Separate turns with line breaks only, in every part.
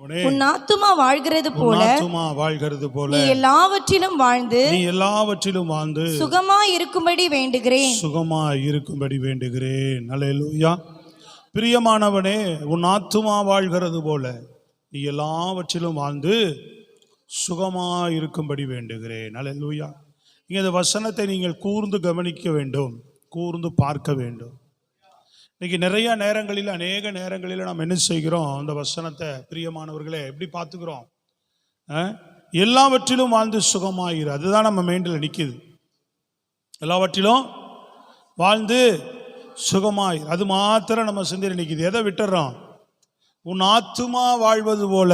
உன் ஆத்துமா வாழ்கிறது போல நீ எல்லாவற்றிலும் வாழ்ந்து சுகமாய் இருக்கும்படி வேண்டுகிறேன்.
அல்லேலூயா. பிரியமானவனே, உன் ஆத்துமா வாழ்கிறது போல நீ எல்லாவற்றிலும் வாழ்ந்து சுகமாய் இருக்கும்படி வேண்டுகிறேன். அல்லேலூயா. இங்கே இந்த வசனத்தை நீங்கள் கூர்ந்து கவனிக்க வேண்டும், கூர்ந்து பார்க்க வேண்டும். இன்னைக்கு நிறைய நேரங்களில், அநேக நேரங்களில் நாம் என்ன செய்கிறோம்? அந்த வசனத்தை பிரியமானவர்களே எப்படி பார்த்துக்கிறோம்? எல்லாவற்றிலும் வாழ்ந்து சுகமாயிரு, அதுதான் நம்ம மைண்டில் நிற்கிது. எல்லாவற்றிலும் வாழ்ந்து சுகமாயிரு, அது மாத்திரம் நம்ம சிந்தனை நிற்கிது. எதை விட்டுறோம்? உன் ஆத்துமா வாழ்வது போல.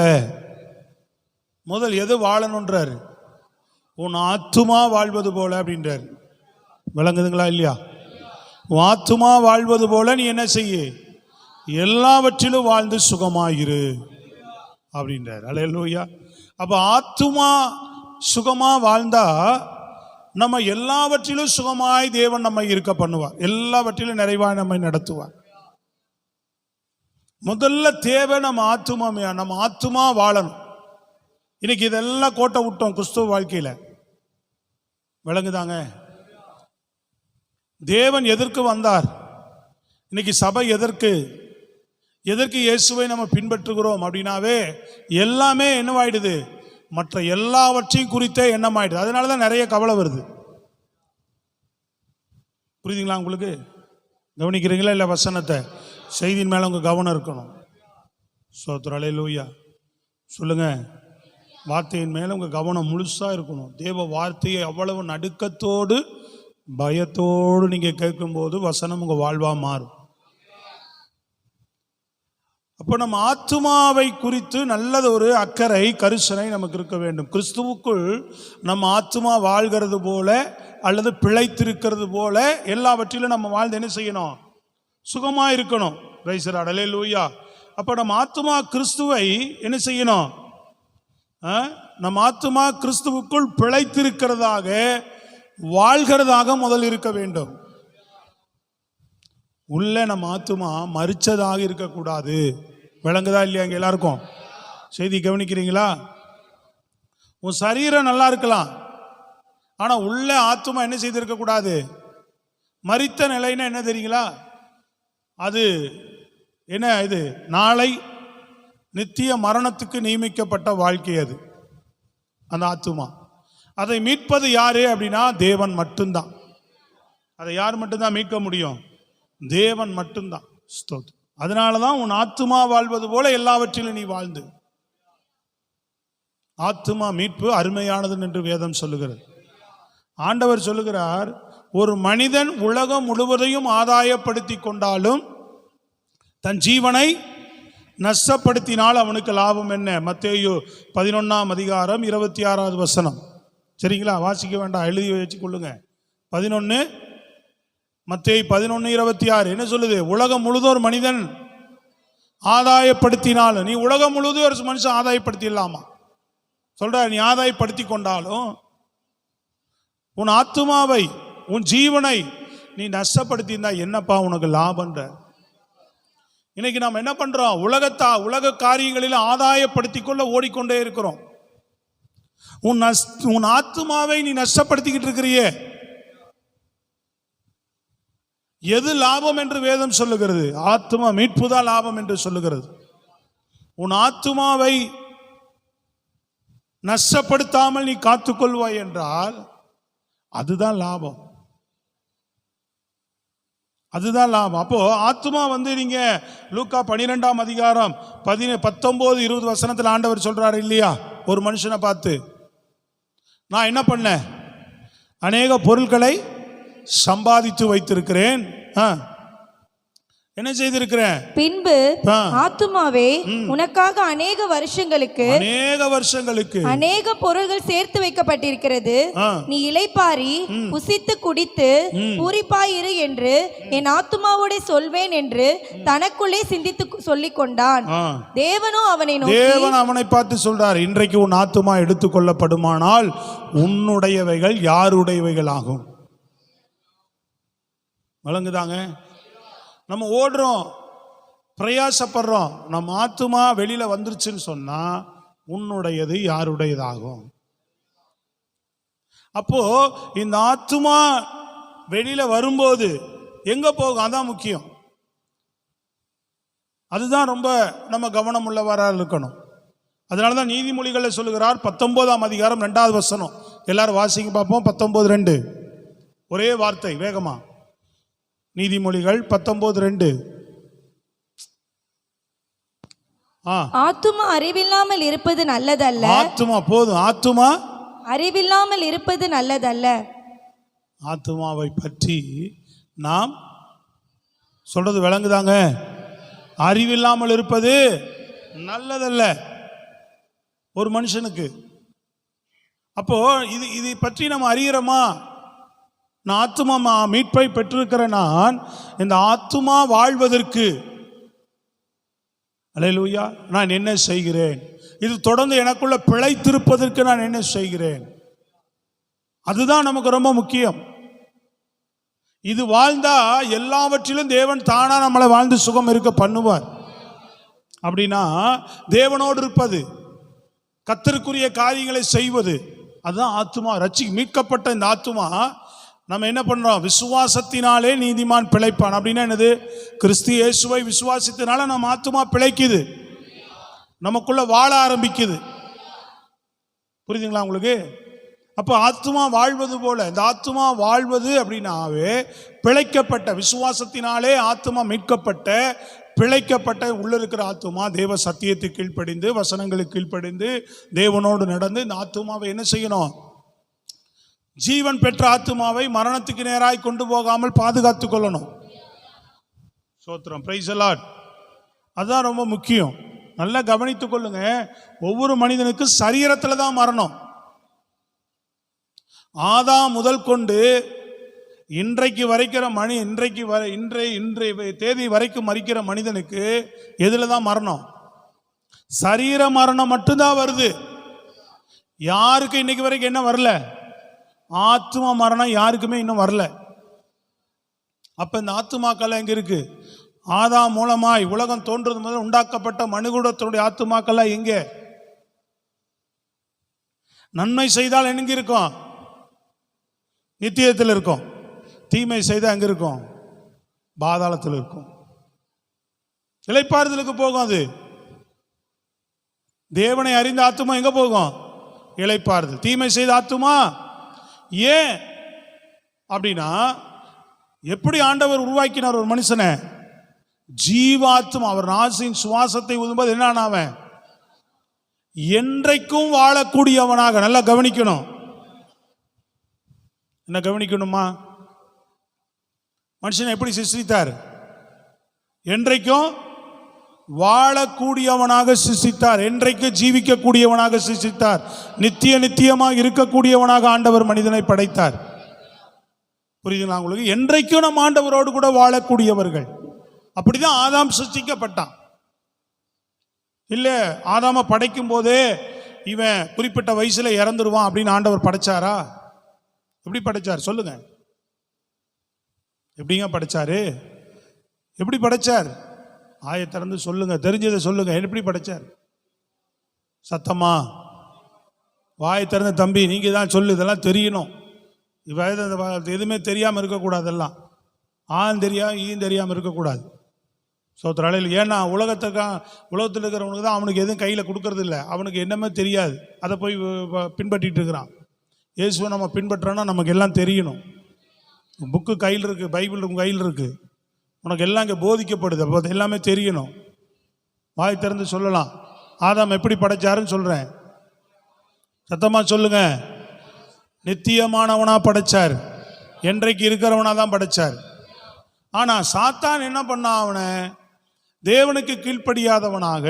முதல் எது வாழணுன்றாரு? உன் ஆத்துமா வாழ்வது போல அப்படின்றார். விளங்குதுங்களா இல்லையா? உன் ஆத்துமா வாழ்வது போல நீ என்ன செய்ய? எல்லாவற்றிலும் வாழ்ந்து சுகமாயிரு அப்படின்றார். அல்லேலூயா. அப்போ ஆத்துமா சுகமா வாழ்ந்தா நம்ம எல்லாவற்றிலும் சுகமாய் தேவன் நம்மை இருக்க பண்ணுவார், எல்லாவற்றிலும் நிறைவாய் நம்மை நடத்துவார். முதல்ல தேவை நம்ம ஆத்துமா வாழணும். இன்னைக்கு இதெல்லாம் கோட்டை விட்டோம் கிறிஸ்துவ வாழ்க்கையில். விளங்குதாங்க? தேவன் எதற்கு வந்தார்? இன்னைக்கு சபை எதற்கு இயேசுவை நம்ம பின்பற்றுகிறோம் அப்படின்னாவே எல்லாமே என்னவாயிடுது? மற்ற எல்லாவற்றையும் குறித்தே எண்ணமாயிடுது. அதனால தான் நிறைய கவலை வருது. புரியுதுங்களா உங்களுக்கு? கவனிக்கிறீங்களா இல்லை? வசனத்தை, செய்தியின் மேலே உங்கள் கவனம் இருக்கணும். ஸ்தோத்திரம். அல்லேலூயா. சொல்லுங்க. வார்த்தையின் மேலே உங்கள் கவனம் முழுசாக இருக்கணும். தேவ வார்த்தையை அவ்வளவு நடுக்கத்தோடு பயத்தோடு நீங்கள் கேட்கும்போது வசனம் உங்கள் வாழ்வா மாறும். அப்போ நம்ம ஆத்துமாவை குறித்து நல்லது ஒரு அக்கறை, கரிசனை நமக்கு இருக்க வேண்டும். கிறிஸ்துவுக்குள் நம்ம ஆத்துமா வாழ்கிறது போல அல்லது பிழைத்திருக்கிறது போல எல்லாவற்றிலும் நம்ம வாழ்ந்து என்ன செய்யணும்? சுகமாக இருக்கணும். Praise the Lord. அல்லேலூயா. அப்போ நம்ம ஆத்துமா கிறிஸ்துவை என்ன செய்யணும்? நம்ம ஆத்துமா கிறிஸ்துவுக்குள் பிழைத்திருக்கிறதாக, வாழ்கிறதாக முதல் இருக்க வேண்டும். உள்ள நம்ம ஆத்துமா மரிச்சதாக இருக்கக்கூடாது. விளங்குதா இல்லையா? இங்கே எல்லாருக்கும் செய்தி கவனிக்கிறீங்களா? உன் சரீரம் நல்லா இருக்கலாம், ஆனால் உள்ள ஆத்துமா என்ன செய்திருக்கக்கூடாது? மரித்த நிலைன்னா என்ன தெரியுங்களா? அது என்ன? இது நாளை நித்திய மரணத்துக்கு நியமிக்கப்பட்ட வாழ்க்கை. அது அந்த ஆத்துமா. அதை மீட்பது யாரு அப்படின்னா தேவன் மட்டும்தான். அதை யார் மட்டும்தான் மீட்க முடியும்? தேவன் மட்டும்தான். ஸ்தோத்திரம். அதனால தான் உன் ஆத்துமா வாழ்வது போல எல்லாவற்றிலும் நீ வாழ்ந்து. ஆத்துமா மீட்பு அருமையானது என்று வேதம் சொல்லுகிறது. ஆண்டவர் சொல்லுகிறார், ஒரு மனிதன் உலகம் முழுவதையும் ஆதாயப்படுத்தி கொண்டாலும் தன் ஜீவனை நஷ்டப்படுத்தினால் அவனுக்கு லாபம் என்ன? மத்தேயு 11:26 சரிங்களா? வாசிக்க வேண்டாம், எழுதி வச்சு கொள்ளுங்க. 11 மத்தேயு 11:26 என்ன சொல்லுது? உலகம் முழுதும் ஒரு மனிதன் ஆதாயப்படுத்தினாலும், நீ உலகம் முழுவதும் ஒரு மனுஷன் ஆதாயப்படுத்திடலாமா? சொல்ற, நீ ஆதாயப்படுத்தி கொண்டாலும் உன் ஆத்துமாவை, உன் ஜீவனை நீ நஷ்டப்படுத்தி இருந்தா என்னப்பா உனக்கு லாபம்ன்ற? இன்னைக்கு நாம் என்ன பண்றோம்? உலக காரியங்களில் ஆதாயப்படுத்தி கொள்ள ஓடிக்கொண்டே இருக்கிறோம். உன் ஆத்துமாவை நீ நஷ்டப்படுத்திக்கிட்டு இருக்கிறியே. எது லாபம் என்று வேதம் சொல்லுகிறது? ஆத்துமா மீட்புதான் லாபம் என்று சொல்லுகிறது. உன் ஆத்துமாவை நஷ்டப்படுத்தாமல் நீ காத்துக்கொள்வாய் என்றால் அதுதான் லாபம். அதுதான் லாபம். அப்போ ஆத்துமா நீங்க லூக்கா 12:19-20 ஆண்டவர் சொல்றாரு இல்லையா? ஒரு மனுஷனை பார்த்து, நான் என்ன பண்ணேன்? அநேக பொருட்களை சம்பாதித்து வைத்திருக்கிறேன், என்ன செய்திருக்கிறேன்?
பின்பு ஆத்துமாவே, உனக்காக அநேக வருஷங்களுக்கு அநேக பொருள்கள் சேர்த்து வைக்கப்பட்டிருக்கிறது. நீ இளைப்பாரி புசித்து குடித்து பூரிப்பாயிரு என்று என் ஆத்துமாவோட சொல்வேன் என்று தனக்குள்ளே சிந்தித்து சொல்லிக் கொண்டான். தேவனும் அவனை
பார்த்து சொல்றார், இன்றைக்கு உன் ஆத்துமா எடுத்துக்கொள்ளப்படுமானால் உன்னுடையவைகள் யாருடையவைகள் ஆகும்? வழங்குதாங்க. நம்ம ஓடுறோம், பிரயாசப்படுறோம். நம்ம ஆத்துமா வெளியில வந்துருச்சுன்னு சொன்னா உன்னுடையது யாருடையதாகும்? அப்போ இந்த ஆத்துமா வெளியில வரும்போது எங்க போகும்? அதான் முக்கியம். அதுதான் ரொம்ப நம்ம கவனம் உள்ளவராக இருக்கணும். அதனாலதான் நீதிமொழிகளை சொல்லுகிறார் 19ஆம் அதிகாரம் 2வது வசனம். எல்லாரும் வாசிங்க பார்ப்போம். 19:2 ஒரே வார்த்தை வேகமா. நீதிமொழிகள் 19:2.
ஆத்துமா அறிவில்லாமல் இருப்பது நல்லதல்ல.
ஆத்துமா போதும். ஆத்துமா
அறிவில்லாமல் இருப்பது நல்லதல்ல.
ஆத்துமாவை பற்றி நாம் சொல்றது விளங்குதாங்க? அறிவில்லாமல் இருப்பது நல்லதல்ல ஒரு மனுஷனுக்கு. அப்போ இதை பற்றி நம்ம அறிகிறோமா? நான் ஆத்துமா மீட்பை பெற்றிருக்கிற நான் இந்த ஆத்துமா வாழ்வதற்கு அல்லேலூயா நான் என்ன செய்கிறேன்? இது தொடர்ந்து எனக்குள்ள பிழைத்திருப்பதற்கு நான் என்ன செய்கிறேன்? அதுதான் நமக்கு ரொம்ப முக்கியம். இது வாழ்ந்தா எல்லாவற்றிலும் தேவன் தானா நம்மளை வாழ்ந்து சுகம் இருக்க பண்ணுவார். அப்படின்னா தேவனோடு இருப்பது, கர்த்தருக்குரிய காரியங்களை செய்வது, அதுதான் ஆத்துமா. மீட்கப்பட்ட இந்த ஆத்துமா நம்ம என்ன பண்றோம்? விசுவாசத்தினாலே நீதிமான் பிழைப்பான். அப்படின்னா என்னது? கிறிஸ்து இயேசுவை விசுவாசத்தினால நம்ம ஆத்துமா பிழைக்குது, நமக்குள்ள வாழ ஆரம்பிக்குது. புரியுதுங்களா உங்களுக்கு? அப்போ ஆத்துமா வாழ்வது போல இந்த ஆத்துமா வாழ்வது அப்படின்னாவே பிழைக்கப்பட்ட, விசுவாசத்தினாலே ஆத்துமா மீட்கப்பட்ட, பிழைக்கப்பட்ட உள்ள இருக்கிற ஆத்துமா தேவ சத்தியத்துக்கு கீழ்ப்படிந்து, வசனங்களுக்கு கீழ்ப்படிந்து, தேவனோடு நடந்து இந்த ஆத்துமாவை என்ன செய்யணும்? ஜீவன் பெற்ற ஆத்துமாவை மரணத்துக்கு நேராய் கொண்டு போகாமல் பாதுகாத்து கொள்ளணும். சோத்திரம், பிரைஸ் தி லார்ட். அதுதான் ரொம்ப முக்கியம். நல்லா கவனித்துக் கொள்ளுங்க. ஒவ்வொரு மனிதனுக்கும் சரீரத்துல தான் மரணம். ஆதாம் முதல் கொண்டு இன்றைக்கு வரைக்கிற இன்றைய தேதி வரைக்கும் மரிக்கிற மனிதனுக்கு எதுல தான் மரணம்? சரீர மரணம் மட்டும்தான் வருது. யாருக்கு இன்னைக்கு வரைக்கும் என்ன வரல? ஆத்துமா மரணம் யாருக்குமே இன்னும் வரல. அப்ப இந்த ஆத்துமாக்கள் எங்க இருக்கு? ஆதாம் மூலமாய் உலகம் தோன்றது முதல் உண்டாக்கப்பட்ட மனுகுலத்தினுடைய ஆத்துமாக்கள் எங்க? நன்மை செய்தால் எங்க இருக்கும்? நித்தியத்தில் இருக்கும். தீமை செய்தால் எங்க இருக்கும்? பாதாளத்தில் இருக்கும். இளைப்பாறுதலுக்கு போகும். அது தேவனை அறிந்த ஆத்துமா எங்க போகும்? இளைப்பாறுதல். தீமை செய்த ஆத்துமா ஏன் அப்படின்னா, எப்படி ஆண்டவர் உருவாக்கினார் ஒரு மனுஷனை? ஜீவாத்துமா. அவர் நாசின் சுவாசத்தை ஊதும்போது என்ன ஆனவன்? என்றைக்கும் வாழக்கூடியவனாக. நல்லா கவனிக்கணும். என்ன கவனிக்கணுமா? மனுஷனை எப்படி சிருஷ்டித்தார்? என்றைக்கும் வாழக்கூடியவனாக சிருஷ்டித்தார். என்றைக்கு ஜீவிக்கக்கூடியவனாக சிருஷ்டித்தார். நித்தியமாக இருக்கக்கூடியவனாக ஆண்டவர் மனிதனை படைத்தார். புரியுதுங்களா உங்களுக்கு? என்றைக்கும் நம் ஆண்டவரோடு கூட வாழக்கூடியவர்கள். அப்படிதான் ஆதாம் சிருஷ்டிக்கப்பட்டான். இல்ல ஆதாம படைக்கும் போதே இவன் குறிப்பிட்ட வயசுல இறந்துருவான் அப்படின்னு ஆண்டவர் படைச்சாரா? எப்படி படைச்சார் சொல்லுங்க? எப்படிங்க படைச்சாரு? எப்படி படைச்சார்? ஆய திறந்து சொல்லுங்க, தெரிஞ்சதை சொல்லுங்க. எப்படி படைச்சார்? சத்தமா வாயை திறந்த தம்பி நீங்க தான் சொல்லு. இதெல்லாம் தெரியணும். எதுவுமே தெரியாம இருக்கக்கூடாதெல்லாம். ஆண் தெரியாம ஈன் தெரியாம இருக்கக்கூடாது. சோத்திராலையில். ஏன்னா உலகத்தில் இருக்கிறவனுக்கு தான் அவனுக்கு எதுவும் கையில் கொடுக்கறது இல்லை. அவனுக்கு என்னமே தெரியாது. அதை போய் பின்பற்றிட்டு இருக்கிறான். இயேசுவை நம்ம பின்பற்றோன்னா நமக்கு எல்லாம் தெரியணும். புக்கு கையில் இருக்குது, பைபிள் கையில் இருக்குது, உனக்கு எல்லாம் இங்கே போதிக்கப்படுது. அப்போ எல்லாமே தெரியணும். வாய் திறந்து சொல்லலாம். ஆதாம் எப்படி படைச்சாருன்னு சொல்கிறேன். சத்தமாக சொல்லுங்க. நித்தியமானவனா படைச்சார். என்றைக்கு இருக்கிறவனா தான் படைச்சார். ஆனால் சாத்தான் என்ன பண்ணா? அவனை தேவனுக்கு கீழ்ப்படியாதவனாக,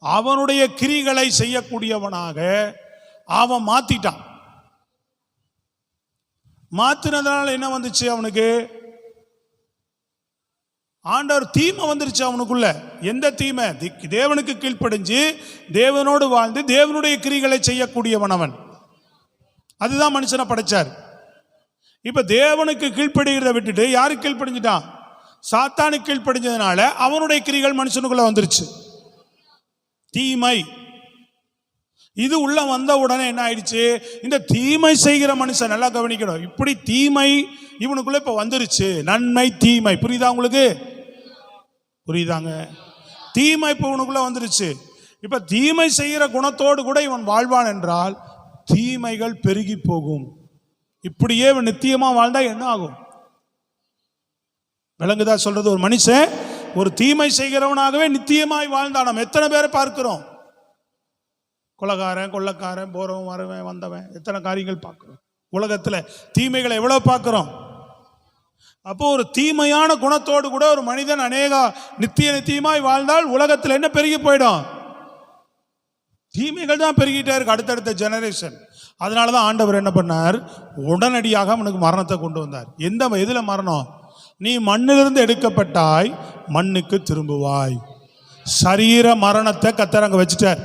அவனுடைய கிரிகளை செய்யக்கூடியவனாக அவன் மாத்திட்டான். மாத்தினதுனால என்ன வந்துச்சு அவனுக்கு? ஆண்டவர் தீமை வந்துருச்சு அவனுக்குள்ள. எந்த தீமை? தேவனுக்கு கீழ்ப்படிஞ்சு தேவனோடு வாழ்ந்து தேவனுடைய கிரிகளை செய்யக்கூடியவன் அவன். அதுதான் மனுஷனை படைச்சார். இப்ப தேவனுக்கு கீழ்ப்படுகிறத விட்டுட்டு யாருக்கு கீழ்ப்படிஞ்சிட்டான்? சாத்தானுக்கு கீழ்ப்படிஞ்சதுனால அவனுடைய கிரிகள் மனுஷனுக்குள்ள வந்துருச்சு. தீமை இது உள்ள வந்த உடனே என்ன ஆயிடுச்சு, இந்த தீமை செய்கிற மனுஷன் நல்லா கவனிக்கணும். இப்படி தீமை இவனுக்குள்ள இப்ப வந்துருச்சு. நன்மை தீமை புரியுதா உங்களுக்கு? புரியுதாங்க? தீமை இப்ப இவனுக்குள்ள வந்துருச்சு. இப்ப தீமை செய்கிற குணத்தோடு கூட இவன் வாழ்வான் என்றால் தீமைகள் பெருகி போகும். இப்படியே இவன் நித்தியமா வாழ்ந்தா என்ன ஆகும்? விளங்குதா சொல்றது? ஒரு மனுஷன் ஒரு தீமை செய்கிறவனாகவே நித்தியமாய் வாழ்ந்தான். நம்ம எத்தனை பேரை பார்க்கிறோம்? கொலைகாரன், கொள்ளக்காரன், போறவன், வரவன், வந்தவன், எத்தனை காரியங்கள் பார்க்கிறோம் உலகத்துல. தீமைகளை எவ்வளவு பார்க்கிறோம்? அப்போ ஒரு தீமையான குணத்தோடு கூட ஒரு மனிதன் நித்தியமாய் வாழ்ந்தால் உலகத்தில் என்ன பெருகி போயிடும்? தீமைகள் தான் பெருகிட்டே இருக்கு அடுத்தடுத்த ஜெனரேஷன். அதனாலதான் ஆண்டவர் என்ன பண்ணார், உடனடியாக அவனுக்கு மரணத்தை கொண்டு வந்தார். எதுல மரணம்? நீ மண்ணிலிருந்து எடுக்கப்பட்டாய், மண்ணுக்கு திரும்புவாய். சரீர மரணத்தை கர்த்தர் அங்க வச்சுட்டார்.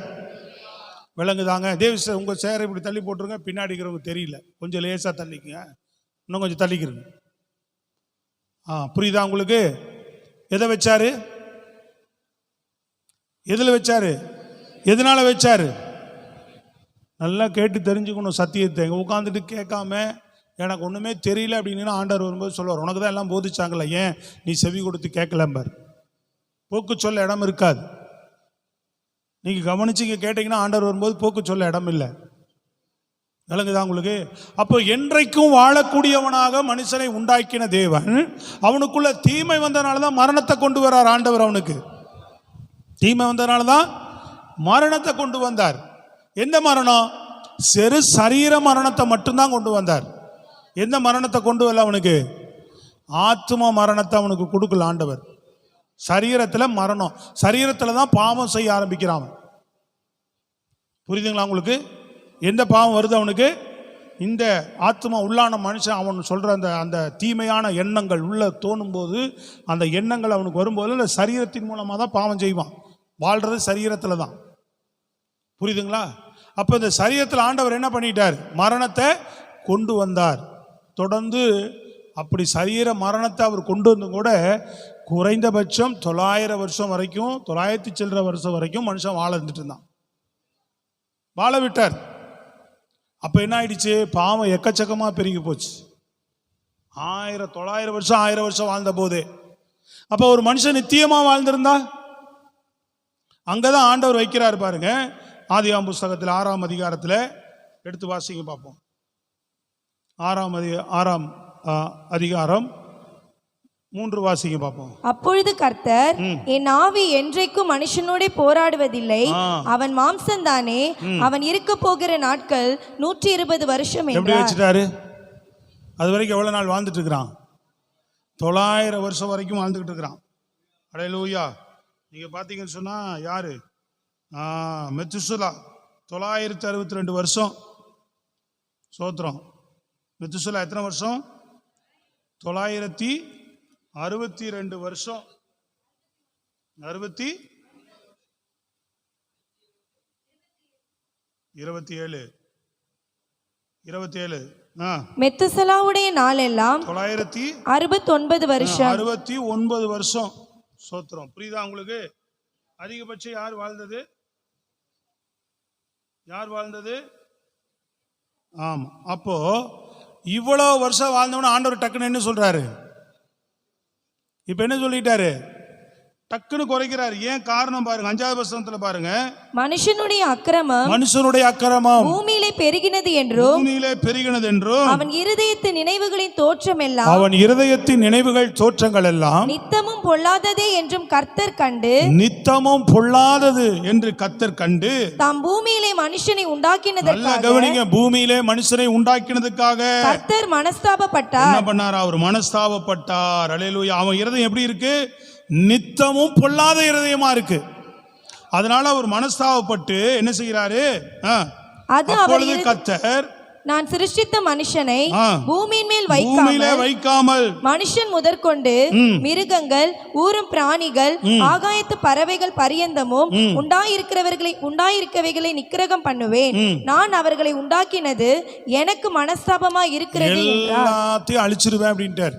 விளங்குதாங்க? தேவ உங்க சேரை இப்படி தள்ளி போட்டுருங்க, பின்னாடி இருக்கிறவங்க தெரியல, கொஞ்சம் லேசா தள்ளிக்குங்க, இன்னும் கொஞ்சம் தள்ளிக்கிறங்க. புரியுதா உங்களுக்கு? எதை வச்சாரு? எதுல வச்சாரு? எதனால வச்சாரு? நல்லா கேட்டு தெரிஞ்சுக்கணும் சத்தியத்தை. உட்காந்துட்டு கேட்காம எனக்கு ஒண்ணுமே தெரியல அப்படின்னு ஆண்டவர் வரும்போது சொல்லுவார், உனக்கு தான் எல்லாம் போதிச்சாங்கல்ல, ஏன் நீ செவி கொடுத்து கேட்கலம்பார். போக்கு சொல்ல இடம் இருக்காது. நீங்க கவனிச்சு கேட்டீங்கன்னா ஆண்டவர் வரும்போது போக்கு சொல்ல இடம் இல்லை. விளங்குதா உங்களுக்கு? அப்போ என்றைக்கும் வாழக்கூடியவனாக மனுஷனை உண்டாக்கின தேவன் அவனுக்குள்ள தீமை வந்தனால தான் மரணத்தை கொண்டு வரார் ஆண்டவர். அவனுக்கு தீமை வந்தனால தான் மரணத்தை கொண்டு வந்தார். எந்த மரணம்? சிறு சரீர மரணத்தை மட்டும்தான் கொண்டு வந்தார். எந்த மரணத்தை கொண்டு வரல அவனுக்கு? ஆத்மா மரணத்தை அவனுக்கு கொடுக்கல ஆண்டவர். சரீரத்துல மரணம், சரீரத்துல தான் பாவம் செய்ய ஆரம்பிக்கிறான். புரியுதுங்களா உங்களுக்கு? எந்த பாவம் வருது அவனுக்கு? இந்த ஆத்மா உள்ளான மனுஷன் அவன் சொல்ற அந்த தீமையான எண்ணங்கள் உள்ள தோணும் போது, அந்த எண்ணங்கள் அவனுக்கு வரும்போது அந்த சரீரத்தின் மூலமாக தான் பாவம் செய்வான். வாழ்றது சரீரத்துல தான். புரியுதுங்களா? அப்ப இந்த சரீரத்தில் ஆண்டவர் என்ன பண்ணிட்டார்? மரணத்தை கொண்டு வந்தார். தொடர்ந்து அப்படி சரீர மரணத்தை அவர் கொண்டு வந்து கூட குறைந்தபட்சம் 900 வருஷம் வரைக்கும், 900 சில்லற வருஷம் வரைக்கும் மனுஷன் வாழ இருந்துட்டு இருந்தான். வாழ விட்டார். அப்ப என்ன ஆயிடுச்சு? பாவம் எக்கச்சக்கமா பெருகி போச்சு. 900 வருஷம் 1000 வருஷம் வாழ்ந்த போதே. அப்ப ஒரு மனுஷன் நித்தியமா வாழ்ந்திருந்தா அங்கதான் ஆண்டவர் வைக்கிறார் பாருங்க. ஆதியாகமம் புஸ்தகத்தில் 6ஆம் அதிகாரத்தில் எடுத்து வாசிங்க பார்ப்போம். 6ஆம் அதிகாரம் 3 வாசிங்க பார்ப்போம்.
அப்பொழுது கர்த்தர், என் ஆவி என்றைக்கும் மனுஷனோட போராடுவதில்லை, அவன் மாம்சம்தானே, அவன் இருக்க போகிற நாட்கள் 120 வருஷம்
எப்படி வச்சுட்டாரு? அது வரைக்கும் எவ்வளவு நாள் வாழ்ந்துட்டு இருக்கிறான்? 900 வருஷம் வரைக்கும் வாழ்ந்துகிட்டு இருக்கிறான். அல்லேலூயா. நீங்க பாத்தீங்கன்னு சொன்னா யாரு? மெத்துசலா 962 வருஷம். சோத்திரம். மெத்துசலா எத்தனை வருஷம்? 962 வருஷம். 27
மெத்துசலாவுடைய நாளெல்லாம் 969 வருஷம்.
69 வருஷம். சோத்திரம். புரியுதா உங்களுக்கு? அதிகபட்சம் யார் வாழ்ந்தது? ஆமா. அப்போ இவ்வளவு வருஷம் வாழ்ந்தவன ஆண்டவர் டக்குன்னு என்ன சொல்றாரு? இப்ப என்ன சொல்லிட்டாரு? டக்குன்னு குறைக்கிறார். ஏன் காரணம் பாருங்க, 5வது வசனத்துல பாருங்க.
மனுஷனுடைய அக்கிரமம் பூமியிலே பெருகினது என்றும் அவன் இருதயத்தின் நினைவுகள் தோற்றங்கள் எல்லாம் நித்தமும் பொல்லாததே என்றும் கர்த்தர் கண்டு தாம் பூமியிலே மனுஷனை உண்டாக்கினதற்காக,
கவனிங்க, பூமியிலே மனுஷனை உண்டாக்கினதுக்காக
கர்த்தர் மனஸ்தாபப்பட்டார்.
என்ன பண்ணார்? அவர் மனஸ்தாபப்பட்டார். அல்லேலூயா. அவன் இருதயம் எப்படி இருக்கு? நித்தமும் பொல்லாத இருதயமா இருக்கு. அதனால அவர் மனஸ்தாபப்பட்டு என்ன செய்கிறாரு? அப்பொழுது கர்த்தர்,
நான் சிருஷ்டித்த மனுஷனை பூமியின் மேல்
வைக்காமல்
மனுஷன் முதற்கொண்டு மிருகங்கள், ஊரும் பிராணிகள், ஆகாயத்து பறவைகள் பரியந்தமும் உண்டாயிருக்கவைகளை நிக்கிரகம் பண்ணுவேன். நான் அவர்களை உண்டாக்கினது எனக்கு மனஸ்தாபமா இருக்கிறது என்றார்.
எல்லாத்தையும் அழிச்சிருவேன் அப்படின்ட்டார்.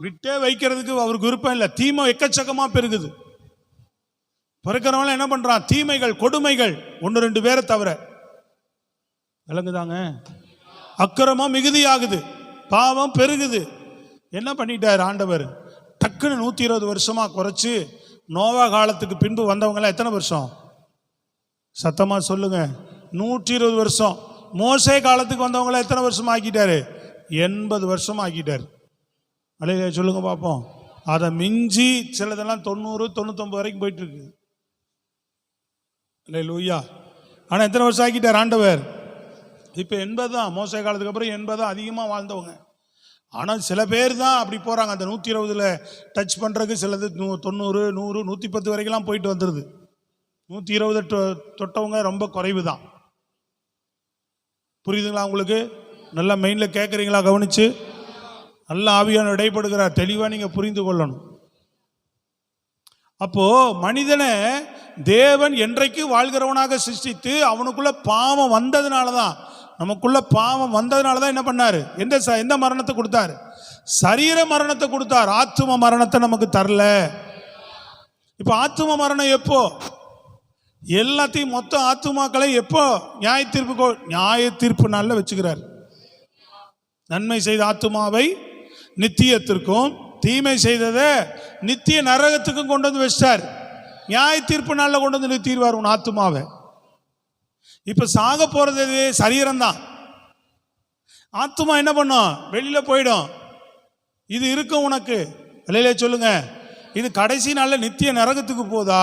விட்டே வைக்கிறதுக்கு அவருக்கு விருப்பம் இல்லை. தீமை எக்கச்சக்கமா பெருகுது. பிறக்கிறவங்க என்ன பண்றான்? தீமைகள், கொடுமைகள், 1-2 பேரை தவிர. விளங்குதாங்க? அக்கிரமம் மிகுதியாகுது, பாவம் பெருகுது. என்ன பண்ணிட்டார் ஆண்டவர்? டக்குன்னு 120 வருஷமா குறைச்சு நோவா காலத்துக்கு பின்பு வந்தவங்க எத்தனை வருஷம்? சத்தமா சொல்லுங்க. 120 வருஷம். மோசே காலத்துக்கு வந்தவங்கள எத்தனை வருஷம் ஆக்கிட்டாரு? 80 வருஷம் ஆக்கிட்டார். அலையில சொல்லுங்க பார்ப்போம். அதை மிஞ்சி சிலதெல்லாம் 90, 99 வரைக்கும் போயிட்டு இருக்கு. அல்லேலூயா. ஆனால் எத்தனை வருஷம் ஆக்கிட்டார் ஆண்டவர்? இப்போ 80 தான். மோசே காலத்துக்கு அப்புறம் 80 அதிகமாக வாழ்ந்தவங்க. ஆனால் சில பேர் தான் அப்படி போகிறாங்க. அந்த 120ல் டச் பண்ணுறதுக்கு சிலது 90, 100, 110 வரைக்கும்லாம் போயிட்டு வந்துடுது. 120 தொட்டவங்க ரொம்ப குறைவு தான். புரியுதுங்களா உங்களுக்கு? நல்லா மெயினில் கேட்குறீங்களா? கவனிச்சு நல்லா ஆவியான இடைப்படுகிறார். தெளிவாக நீங்கள் புரிந்து கொள்ளணும். அப்போ மனிதனை தேவன் என்றைக்கு வாழ்கிறவனாக சிருஷ்டித்து அவனுக்குள்ள பாவம் வந்ததுனால தான், நமக்குள்ள பாவம் வந்ததுனால தான் என்ன பண்ணாரு? எந்த மரணத்தை கொடுத்தாரு? சரீர மரணத்தை கொடுத்தார். ஆத்தும மரணத்தை நமக்கு தரல. இப்போ ஆத்தும மரணம் எப்போ? எல்லாத்தையும் மொத்த ஆத்துமாக்களை எப்போ நியாய தீர்ப்பு நாள்ல வச்சுக்கிறார். நன்மை செய்த ஆத்துமாவை நித்தியத்திற்கும், தீமை செய்ததை நித்திய நரகத்துக்கும் கொண்டு வந்து வச்சிட்டார். நியாய தீர்ப்பு நாள்ல கொண்டு வந்து நிறுத்திடுவார் உன் ஆத்துமாவை. இப்ப சாக போறது சரீரம் தான். ஆத்துமா என்ன பண்ணும்? வெளியில போயிடும். இது இருக்கும் உனக்கு. வெளியில சொல்லுங்க, இது கடைசி நாள்ல நித்திய நரகத்துக்கு போதா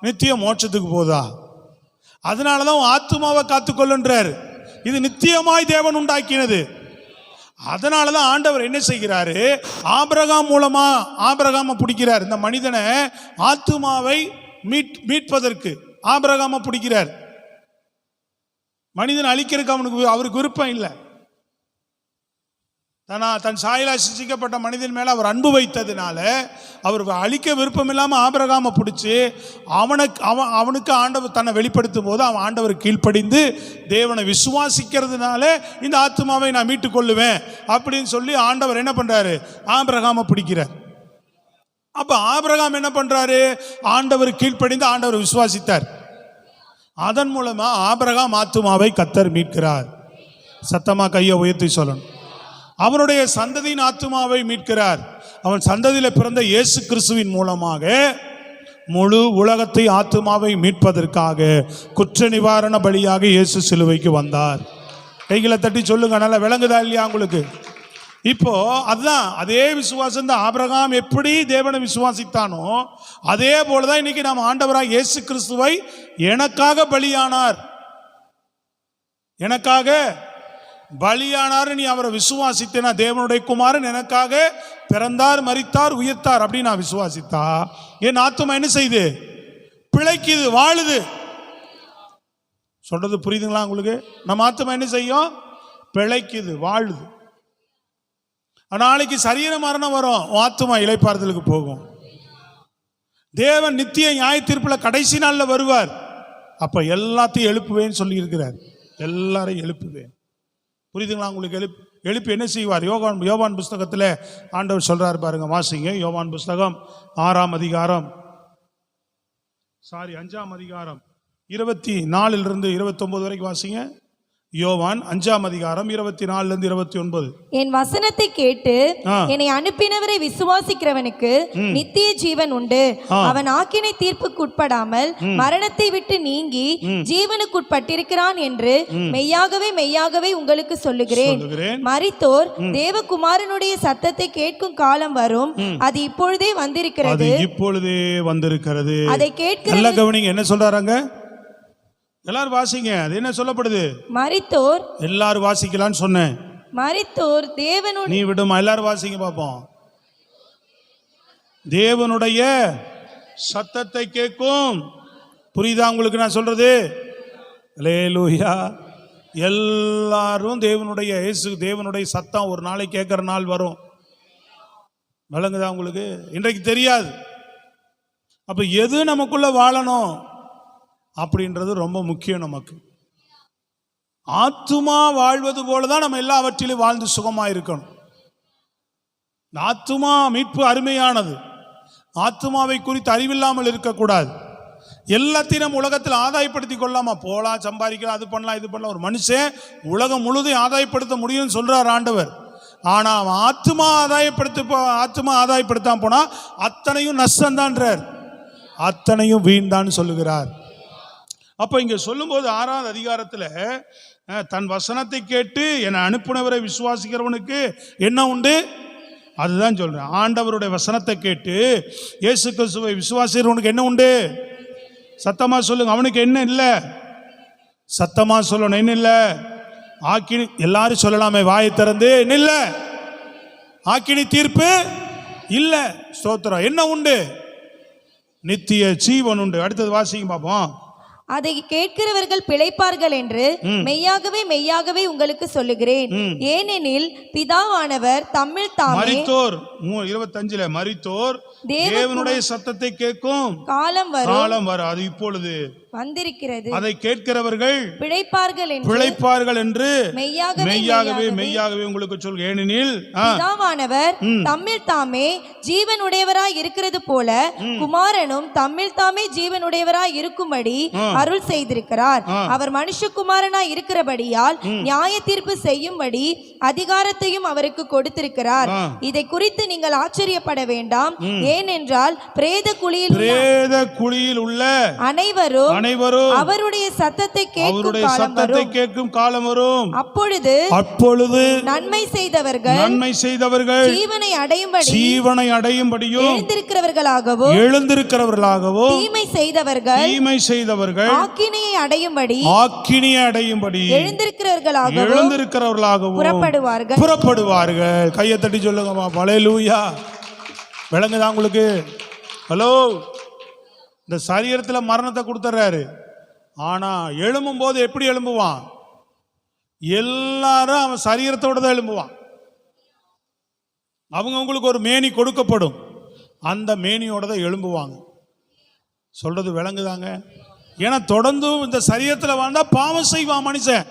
நித்திய மோட்சத்துக்கு போதா? அதனாலதான் ஆத்துமாவை காத்துக்கொள்ளுன்றார். இது நித்தியமாய் தேவன் உண்டாக்கினது. அதனாலதான் ஆண்டவர் என்ன செய்கிறாரு? ஆபிரகாம் மூலமா ஆபிரகாம பிடிக்கிறார். இந்த மனிதனை ஆத்துமாவை மீட்பதற்கு ஆபிரகாம பிடிக்கிறார். மனிதன் அழிக்கிறதுக்கு அவருக்கு விருப்பம் இல்லை. தன் சாயலா சிருஷ்டிக்கப்பட்ட மனிதன் மேல அவர் அன்பு வைத்ததுனால அவர் அழிக்க விருப்பம் இல்லாம ஆபிரகாம பிடிச்சி அவனுக்கு ஆண்டவர் தன்னை வெளிப்படுத்தும் போது அவன் ஆண்டவர் கீழ்ப்படிந்து தேவனை விசுவாசிக்கிறதுனால இந்த ஆத்துமாவை நான் மீட்டுக் கொள்ளுவேன் அப்படின்னு சொல்லி ஆண்டவர் என்ன பண்றாரு? ஆபிரகாம பிடிக்கிறார். அப்ப ஆபிரகாம் என்ன பண்றாரு? ஆண்டவர் கீழ்ப்படிந்து ஆண்டவர் விசுவாசித்தார். அதன் மூலமா ஆபிரகாம் ஆத்துமாவை கர்த்தர் மீட்கிறார். சத்தமா கையை உயர்த்தி சொல்லணும். அவனுடைய சந்ததியின் ஆத்துமாவை மீட்கிறார். அவன் சந்ததியில் பிறந்த இயேசு கிறிஸ்துவின் மூலமாக முழு உலகத்தை ஆத்துமாவை மீட்பதற்காக குற்ற நிவாரண பலியாக இயேசு சிலுவைக்கு வந்தார். கைகளை தட்டி சொல்லுங்க. நல்லா விளங்குதா இல்லையா உங்களுக்கு? இப்போ அதுதான் அதே விசுவாசம் தான். ஆபிரகாம் எப்படி தேவனை விசுவாசித்தானோ அதே போலதான் இன்னைக்கு நாம் ஆண்டவராக இயேசு கிறிஸ்துவை எனக்காக பலியானார், எனக்காக பலியானார். நீ அவரை விசுவாசித்தேனா, தேவனுடைய குமாரன் எனக்காக பிறந்தார், மரித்தார், உயிர்த்தார் அப்படின்னு நான் விசுவாசித்தா என் ஆத்துமா என்ன செய்யுது? பிழைக்குது, வாழுது. சொல்றது புரியுதுங்களா உங்களுக்கு? நம்ம ஆத்துமா என்ன செய்யும்? பிழைக்குது, வாழுது. நாளைக்கு சரீர மரணம் வரும், ஆத்துமா இளைப்பாறுதலுக்கு போகும். தேவன் நித்திய நியாய தீர்ப்புல கடைசி நாள்ல வருவார். அப்ப எல்லாத்தையும் எழுப்புவேன்னு சொல்லி இருக்கிறார். எல்லாரையும் எழுப்புவேன். புரியுதுங்களா உங்களுக்கு? எழுப்பி என்ன செய்வார்? யோவான் புஸ்தகத்தில் ஆண்டவர் சொல்றாரு பாருங்க, வாசிங்க. யோவான் புஸ்தகம் 5ஆம் அதிகாரம் 24 29 வரைக்கும் வாசிங்க. யோவான் 5ஆம் அதிகாரம் 24 29.
என் வசனத்தை கேட்டு என்னை அனுப்பினவரை விசுவாசிக்கிறவனுக்கு நித்திய ஜீவன் உண்டு. அவன் ஆக்கினை தீர்ப்புக்கு உட்படாமல் மரணத்தை விட்டு நீங்கி ஜீவனுக்குட்பட்டிருக்கிறான் என்று மெய்யாகவே மெய்யாகவே உங்களுக்கு சொல்லுகிறேன். மரித்தோர் தேவகுமாரனுடைய சத்தத்தை கேட்கும் காலம் வரும், அது இப்பொழுதே வந்திருக்கிறது. அதை கேட்க
நல்ல கவனிங்க. என்ன சொல்றாங்க? எல்லாரும் வாசிங்க. அது என்ன சொல்லப்படுது?
மரித்தோர்.
எல்லாரும் வாசிக்கலான்னு சொன்னேன்.
மரித்தோர் தேவனுடைய,
நீ விடுமா, எல்லாரும் வாசிங்க பாப்போம். தேவனுடைய சத்தத்தை கேட்கும். புரியுதா உங்களுக்கு நான் சொல்றது? அல்லேலூயா. எல்லாரும் தேவனுடைய சத்தம் ஒரு நாளைக்கு கேட்கிற நாள் வரும். விளங்குதா உங்களுக்கு? இன்றைக்கு தெரியாது. அப்ப எது நமக்குள்ள வாழணும் அப்படின்றது ரொம்ப முக்கியம். நமக்கு ஆத்துமா வாழ்வது போலதான் நம்ம எல்லாவற்றிலும் வாழ்ந்து சுகமா இருக்கணும். இந்த ஆத்துமா மீட்பு அருமையானது. ஆத்துமாவை குறித்து அறிவில்லாமல் இருக்கக்கூடாது. எல்லாத்தையும் நம்ம உலகத்தில் ஆதாயப்படுத்தி கொள்ளாமா, போலாம் சம்பாதிக்கலாம், அது பண்ணலாம் இது பண்ணலாம். ஒரு மனுஷன் உலகம் முழுதும் ஆதாயப்படுத்த முடியும்னு சொல்றார் ஆண்டவர். ஆனா அவன் ஆத்துமா ஆதாயப்படுத்தாம போனா அத்தனையும் நஷ்டம்தான்றார், அத்தனையும் வீண் சொல்லுகிறார். அப்ப இங்க சொல்லும்போது 6வது அதிகாரத்துல தன் வசனத்தை கேட்டு என்னை அனுப்புனவரை விசுவாசிக்கிறவனுக்கு என்ன உண்டு, அதுதான் சொல்றேன். ஆண்டவருடைய வசனத்தை கேட்டு இயேசு கிறிஸ்துவை விசுவாசிக்கிறவனுக்கு என்ன உண்டு? சத்தமா சொல்லுங்க. அவனுக்கு என்ன இல்லை? சத்தமா சொல்லணும். என்ன இல்லை? ஆக்கினி. எல்லாரும் சொல்லலாமே வாயை திறந்து. என்ன இல்லை? ஆக்கினி தீர்ப்பு இல்லை. ஸ்தோத்திரம். என்ன உண்டு? நித்திய ஜீவன் உண்டு. அடுத்தது வாசிங்க பார்ப்போம்.
அதை கேட்கிறவர்கள் பிழைப்பார்கள் என்று மெய்யாகவே மெய்யாகவே உங்களுக்கு சொல்லுகிறேன். ஏனெனில் பிதாவானவர் தம்மில் தாமே
மரித்தோர் 25 மரித்தோர் தேவனுடைய சத்தத்தை கேட்கும் காலம் வரும். அது இப்பொழுது
வந்திருக்கிறது.
அதை கேட்கிறவர்கள்
பிழைப்பார்கள் என்று
மெய்யாகவே மெய்யாகவே உங்களுக்கு சொல். ஏனெனில்
பிதாவானவர் தம்மில் தாமே ஜீவனுடையவராய் இருக்கிறது போல குமாரனும் தம்மில் தாமே ஜீவனுடையவராய் இருக்கும்படி அருள் செய்திருக்கிறார். அவர் மனுஷகுமாரனாய் இருக்கிறபடியால் நியாய தீர்ப்பு செய்யும்படி அதிகாரத்தையும் அவருக்கு கொடுத்திருக்கிறார். இதை குறித்து நீங்கள் ஆச்சரியப்பட வேண்டாம். ஏனென்றால் பிரேத குழியில் உள்ள அனைவரும் அவருடைய சத்தத்தை கேட்கும் காலம் வரும். அப்பொழுது நன்மை செய்தவர்கள் ஜீவனை அடையும்படியும் எழுந்திருக்கிறவர்களாகவும் தீமை செய்தவர்கள் ஆக்கினையை அடையும்படி எழுந்திருக்கிறவர்களாகவும் புறப்படுவார்கள். கையை தட்டி சொல்லுங்கம்மா. ஹல்லேலூயா. விளங்குதா உங்களுக்கு? ஹலோ. இந்த சரீரத்தில் மரணத்தை கொடுத்துறாரு. ஆனா எழும்பும் போது எப்படி எழும்புவான்? எல்லாரும் அவன் சரீரத்தோட தான் எழும்புவான். அவங்களுக்கு ஒரு மேனி கொடுக்கப்படும், அந்த மேனியோட தான் எழும்புவாங்க. சொல்றது விளங்குதாங்க? ஏன்னா தொடர்ந்து இந்த சரீரத்தில் வாழ்ந்தா பாவம் செய்வான் மனுஷன்.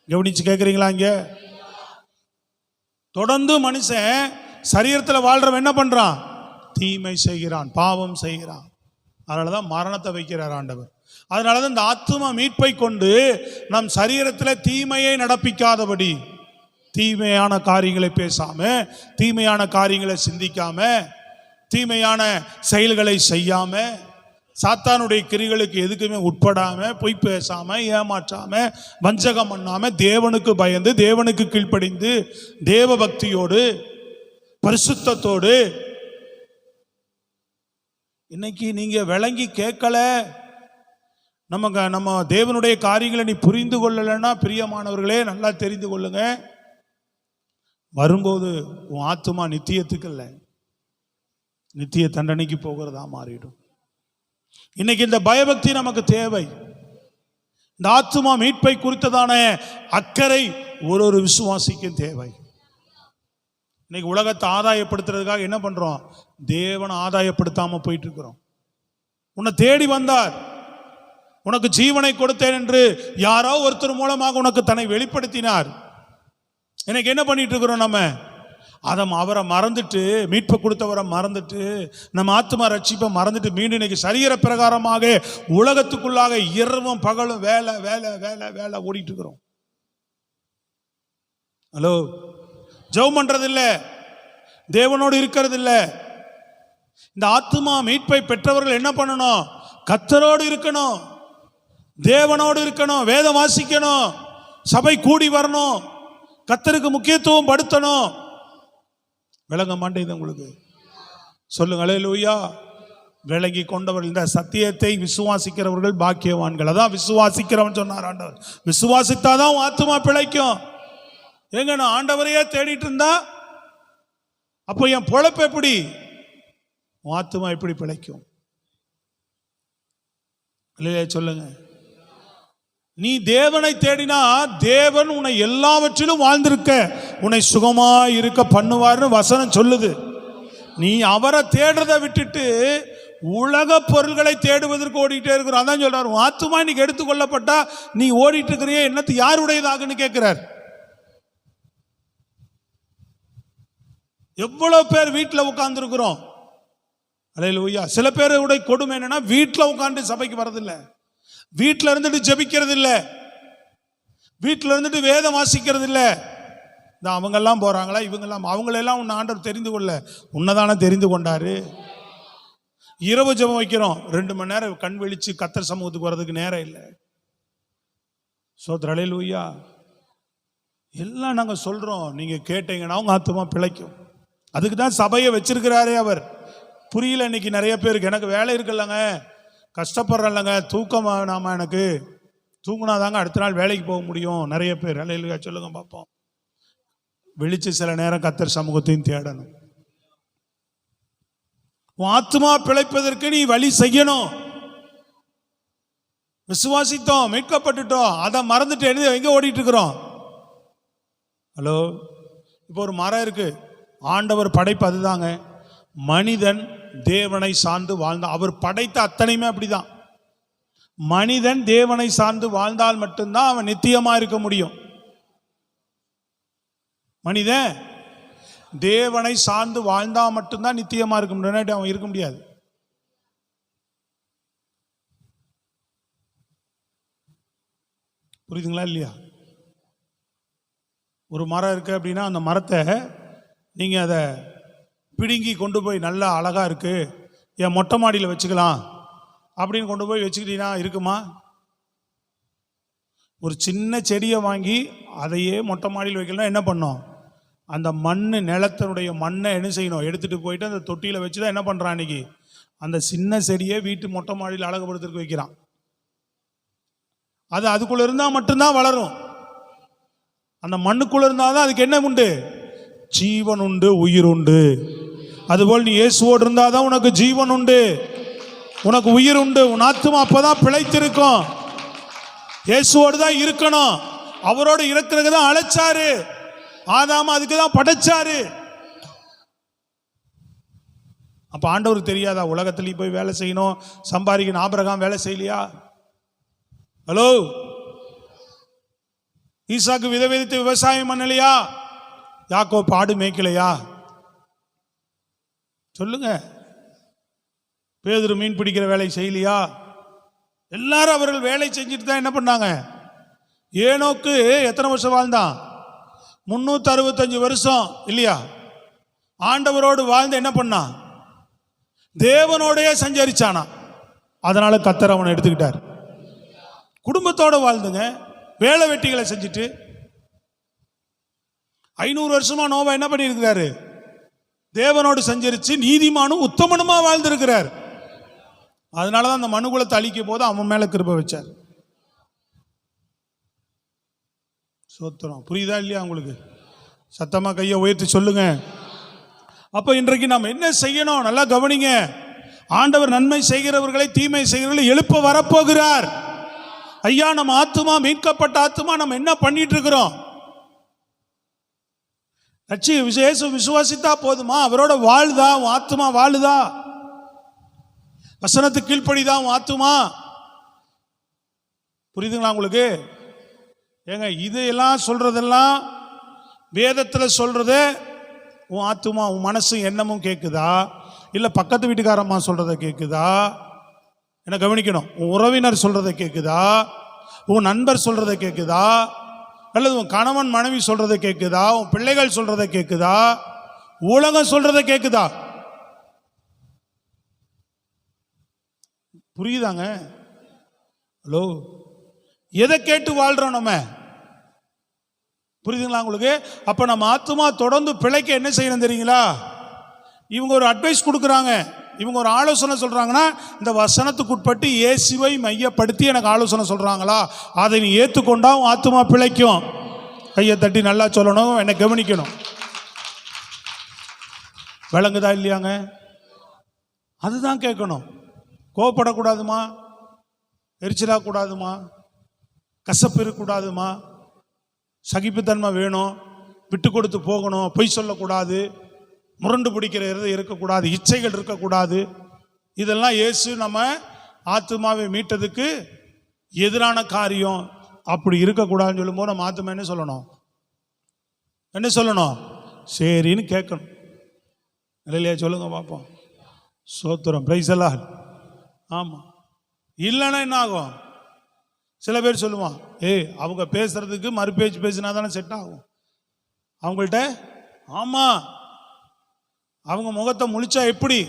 கவனிச்சு கேட்குறீங்களா? இங்க தொடர்ந்து மனுஷன் சரீரத்தில் வாழ்றவன் என்ன பண்றான்? தீமை செய்கிறான், பாவம் செய்கிறான். அதனாலதான் மரணத்தை வைக்கிறார் ஆண்டவர். அதனாலதான் இந்த ஆத்தும மீட்பை கொண்டு நம் சரீரத்தில் தீமையை நடப்பிக்காதபடி, தீமையான காரியங்களை பேசாம, தீமையான காரியங்களை சிந்திக்காம, தீமையான செயல்களை செய்யாம, சாத்தானுடைய கிரிகளுக்கு எதுக்குமே உட்படாம, பொய் பேசாம, ஏமாற்றாம, வஞ்சகம் பண்ணாம, தேவனுக்கு பயந்து, தேவனுக்கு கீழ்ப்படிந்து, தேவ பக்தியோடு பரிசுத்தத்தோடு. இன்னைக்கு நீங்க விளங்கி கேட்கல, நம்ம தேவனுடைய காரியங்களை நீ புரிந்து கொள்ளலைன்னா, பிரியமானவர்களே நல்லா தெரிந்து கொள்ளுங்க, வரும்போது உன் ஆத்துமா நித்தியத்துக்கு இல்லை, நித்திய தண்டனைக்கு போகிறதா மாறிடும். இன்னைக்கு இந்த பயபக்தி நமக்கு தேவை. இந்த ஆத்துமா மீட்பை குறித்ததான அக்கறை ஒரு விசுவாசிக்கும் தேவை. இன்னைக்கு உலகத்தை ஆதாயப்படுத்துறதுக்காக என்ன பண்றோம்? தேவனை ஆதாயப்படுத்தாம போயிட்டு இருக்கிறோம். உன்னை தேடி வந்தார், உனக்கு ஜீவனை கொடுத்தேன் என்று யாரோ ஒருத்தர் மூலமாக உனக்கு தன்னை வெளிப்படுத்தினார். இன்னைக்கு என்ன பண்ணிட்டு இருக்கிறோம்? நம்ம அவரை மறந்துட்டு, மீட்பை கொடுத்தவரை மறந்துட்டு, நம்ம ஆத்துமா ரட்சிப்பை மறந்துட்டு, மீண்டும் இன்னைக்கு சரீர பிரகாரமாக உலகத்துக்குள்ளாக இரவும் பகலும் வேலை வேலை வேலை வேலை ஓடிட்டு இருக்கிறோம். ஹலோ. ஜெபம் பண்றது இல்லை, தேவனோடு இருக்கிறது இல்லை. இந்த ஆத்துமா மீட்பை பெற்றவர்கள் என்ன பண்ணணும்? கர்த்தரோடு இருக்கணும், தேவனோடு இருக்கணும், வேதம் வாசிக்கணும், சபை கூடி வரணும், கர்த்தருக்கு முக்கியத்துவம் படுத்தணும். விளங்க மாட்டேங்குது உங்களுக்கு? சொல்லுங்க ஹல்லேலூயா. விளங்கி கொண்டவர்கள், இந்த சத்தியத்தை விசுவாசிக்கிறவர்கள் பாக்கியவான்கள். அதான் விசுவாசிக்கிறவன் சொன்னார் ஆண்டவர். விசுவாசித்தாதான் ஆத்துமா பிழைக்கும். எங்க நான் ஆண்டவரையே தேடிட்டு இருந்தா அப்போ என் பொழப்பு எப்படி? ஆத்துமா எப்படி பிழைக்கும்? இல்லையா? சொல்லுங்க. நீ தேவனை தேடினா தேவன் உன்னை எல்லாவற்றிலும் வாழ்ந்திருக்க, உன்னை சுகமாய் இருக்க பண்ணுவார்னு வசனம் சொல்லுது. நீ அவரை தேடுறதை விட்டுட்டு உலக பொருள்களை தேடுவதற்கு ஓடிட்டே இருக்கிறோம். அதான் சொல்றாரு, ஆத்துமா இன்னைக்கு எடுத்துக்கொள்ளப்பட்டா நீ ஓடிட்டு இருக்கிறியே, என்னத்து யாருடையதாகன்னு கேட்கிறார்.
எவ்வளவு பேர் வீட்டில் உட்கார்ந்துருக்கிறோம். அல்லேலூயா. சில பேருடைய கொடுமை என்னன்னா, வீட்டில் உட்கார்ந்து சபைக்கு வரதில்லை, வீட்டில் இருந்துட்டு ஜெபிக்கிறது இல்லை, வீட்டில் இருந்துட்டு வேதம் வாசிக்கிறது இல்லை. இந்த அவங்கெல்லாம் போறாங்களா, இவங்கெல்லாம், அவங்களெல்லாம் உன்னை ஆண்டவர் தெரிந்து கொள்ள, உன்னதானே தெரிந்து கொண்டாரு. இரவு ஜெபம் வைக்கிறோம், 2 மணி நேரம் கண் விழிச்சு கர்த்தர் சமூகத்துக்கு வர்றதுக்கு நேரம் இல்லை. சோத்திரம். அல்லேலூயா. எல்லாம் நாங்க சொல்றோம், நீங்க கேட்டீங்கன்னா உங்க ஆத்துமா பிழைக்கும். அதுக்கு தான் சபையை வச்சிருக்கிறாரே அவர். புரியல இன்னைக்கு நிறைய பேருக்கு. எனக்கு வேலை இருக்குல்லங்க, கஷ்டப்படுறேன்லங்க, தூக்கம் நாம, எனக்கு தூங்குனாதாங்க அடுத்த நாள் வேலைக்கு போக முடியும். நிறைய பேர். அல்லேலூயா சொல்லுங்க பார்ப்போம். விழிச்சு சில நேரம் கர்த்தர் சமூகத்தையும் தேடணும். உன் ஆத்துமா பிழைப்பதற்கு நீ வழி செய்யணும். விசுவாசித்தோம், மீட்கப்பட்டுட்டோம், அதை மறந்துட்டு எங்க ஓடிட்டு இருக்கிறோம்? ஹலோ. இப்போ ஒரு மரம் இருக்கு, ஆண்டவர் படைப்பு அதுதாங்க. மனிதன் தேவனை சார்ந்து வாழ்ந்தான். அவர் படைத்த அத்தனையுமே அப்படிதான். மனிதன் தேவனை சார்ந்து வாழ்ந்தால் மட்டும்தான் அவன் நித்தியமா இருக்க முடியும். மனிதன் தேவனை சார்ந்து வாழ்ந்தா மட்டும்தான் நித்தியமா இருக்க முடியும், அவன் இருக்க முடியாது. புரியுதுங்களா இல்லையா? ஒரு மரம் இருக்கு அப்படின்னா, அந்த மரத்தை நீங்க அதை பிடுங்கி கொண்டு போய் நல்லா அழகா இருக்கு, என் மொட்டை மாடியில் வச்சுக்கலாம் அப்படின்னு கொண்டு போய் வச்சுக்கிட்டீங்கன்னா இருக்குமா? ஒரு சின்ன செடியை வாங்கி அதையே மொட்டை மாடியில் வைக்கலாம், என்ன பண்ணோம்? அந்த மண், நிலத்தினுடைய மண்ணை என்ன செய்யணும்? எடுத்துட்டு போயிட்டு அந்த தொட்டியில் வச்சு தான் என்ன பண்ணுறான் அன்னைக்கு அந்த சின்ன செடியை வீட்டு மொட்டை மாடியில் அழகுபடுத்துறதுக்கு வைக்கிறான். அது அதுக்குள்ள இருந்தால் மட்டும்தான் வளரும். அந்த மண்ணுக்குள்ள இருந்தால் தான் அதுக்கு என்ன உண்டு? ஜீவன் உண்டு, உயிர் உண்டு. அதுபோல் நீ இயேசுவோடு இருந்தால் தான் உனக்கு ஜீவன் உண்டு, உனக்கு உயிர் உண்டு. உன் ஆத்துமா அப்பதான் பிழைத்திருக்கும். இயேசுவோடு தான் இருக்கணும். அவரோடு இருக்கிறது தான் அழைச்சாரு. ஆதாம அதுக்கு தான் படைச்சாரு. அப்ப ஆண்டவருக்கு தெரியாதா உலகத்திலேயே போய் வேலை செய்யணும், சம்பாதிக்கணும்? ஆபிரகாம் வேலை செய்யலையா? ஹலோ. ஈசாக்கு விதைத்து விவசாயம் பண்ணலையா? யாக்கோபு பாடு மேய்க்கலையா? சொல்லுங்க. பேதுரு மீன் பிடிக்கிற வேலை செய்யலையா? எல்லாரும் அவர்கள் வேலை செஞ்சுட்டு தான் என்ன பண்ணாங்க. ஏனோக்கு எத்தனை வருஷம் வாழ்ந்தான்? 365 வருஷம் இல்லையா? ஆண்டவரோடு வாழ்ந்து என்ன பண்ணான்? தேவனோடையே சஞ்சரிச்சானா. அதனால கர்த்தர் அவனை எடுத்துக்கிட்டார். குடும்பத்தோட வாழ்ந்துங்க, வேலை வெட்டிகளை செஞ்சுட்டு 500 வருஷமா நோவா என்ன பண்ணியிருக்கிறாரு? தேவனோடு சஞ்சரிச்சு நீதிமானும் உத்தமனுமா வாழ்ந்திருக்கிறார். அதனாலதான் அந்த மனுகுலத்தை அழிக்கும் போது அவன் மேல கிருபை வச்சார். சோத்திரம். புரியுதா இல்லையா உங்களுக்கு? சத்தமா கையை உயர்த்தி சொல்லுங்க. அப்ப இன்றைக்கு நாம் என்ன செய்யணும்? நல்லா கவனிங்க. ஆண்டவர் நன்மை செய்கிறவர்களை தீமை செய்கிறவர்களை எழுப்ப வரப்போகிறார். ஐயா, நம்ம ஆத்துமா, மீட்கப்பட்ட ஆத்துமா, நம்ம என்ன பண்ணிட்டு இருக்கிறோம்? விசுவாசித்தா போதுமா? அவரோட வாழுதா உன் ஆத்துமா? வாழுதா? வசனத்துக்கு கீழ்ப்படிதான் உன் ஆத்துமா? புரியுதுங்களா உங்களுக்கு? ஏங்க, இதையெல்லாம் சொல்றதெல்லாம் வேதத்தில் சொல்றது உன் ஆத்துமா, உன் மனசு எண்ணமும் கேட்குதா, இல்லை பக்கத்து வீட்டுக்காரம்மா சொல்றதை கேட்குதா? என்ன கவனிக்கணும். உன் உறவினர் சொல்றதை கேட்குதா, உன் நண்பர் சொல்றதை கேட்குதா, அல்லது உன் கணவன் மனைவி சொல்றதை கேட்குதா, உன் பிள்ளைகள் சொல்றதை கேட்குதா, உலகம் சொல்றதை கேட்குதா? புரியுதாங்க? ஹலோ. எதை கேட்டு வாழ்றோம் நம்ம? புரியுதுங்களா உங்களுக்கு? அப்ப நம்ம ஆத்துமா தொடர்ந்து பிழைக்க என்ன செய்யணும் தெரியுங்களா? இவங்க ஒரு அட்வைஸ் கொடுக்குறாங்க, இவங்க ஒரு ஆலோசனை சொல்றாங்கன்னா, இந்த வசனத்துக்கு உட்பட்டு இயேசுவை மையப்படுத்தி எனக்கு ஆலோசனை சொல்றாங்களா, அதை நீ ஏற்றுக்கொண்டா உன் ஆத்துமா பிழைக்கும். கையை தட்டி நல்லா சொல்லணும், என்னை கவனிக்கணும். விளங்குதா இல்லையாங்க? அதுதான் கேட்கணும். கோவப்படக்கூடாதுமா, எரிச்சலாகக்கூடாதுமா, கசப்பு இருக்கக்கூடாதுமா, சகிப்புத்தன்மை வேணும், விட்டு கொடுத்து போகணும், பொய் சொல்லக்கூடாது, முரண்டு பிடிக்கிற இருக்கக்கூடாது, இச்சைகள் இருக்கக்கூடாது. இதெல்லாம் இயேசு நம்ம ஆத்துமாவை மீட்டதுக்கு எதிரான காரியம். அப்படி இருக்கக்கூடாதுன்னு சொல்லும்போது நம்ம ஆத்துமா என்ன சொல்லணும்? என்ன சொல்லணும்? சரின்னு கேட்கணும். இல்லையா? சொல்லுங்க பார்ப்போம். சோத்திரம், பிரைஸ் எல்லாம். ஆமாம், இல்லைன்னா என்ன ஆகும்? சில பேர் சொல்லுவான், அவங்க பேசுறதுக்கு மறுபேச்சு பேசினா தானே செட் ஆகும் அவங்கள்ட்ட. ஆமாம், அவங்க முகத்தை முழிச்சா எப்படி?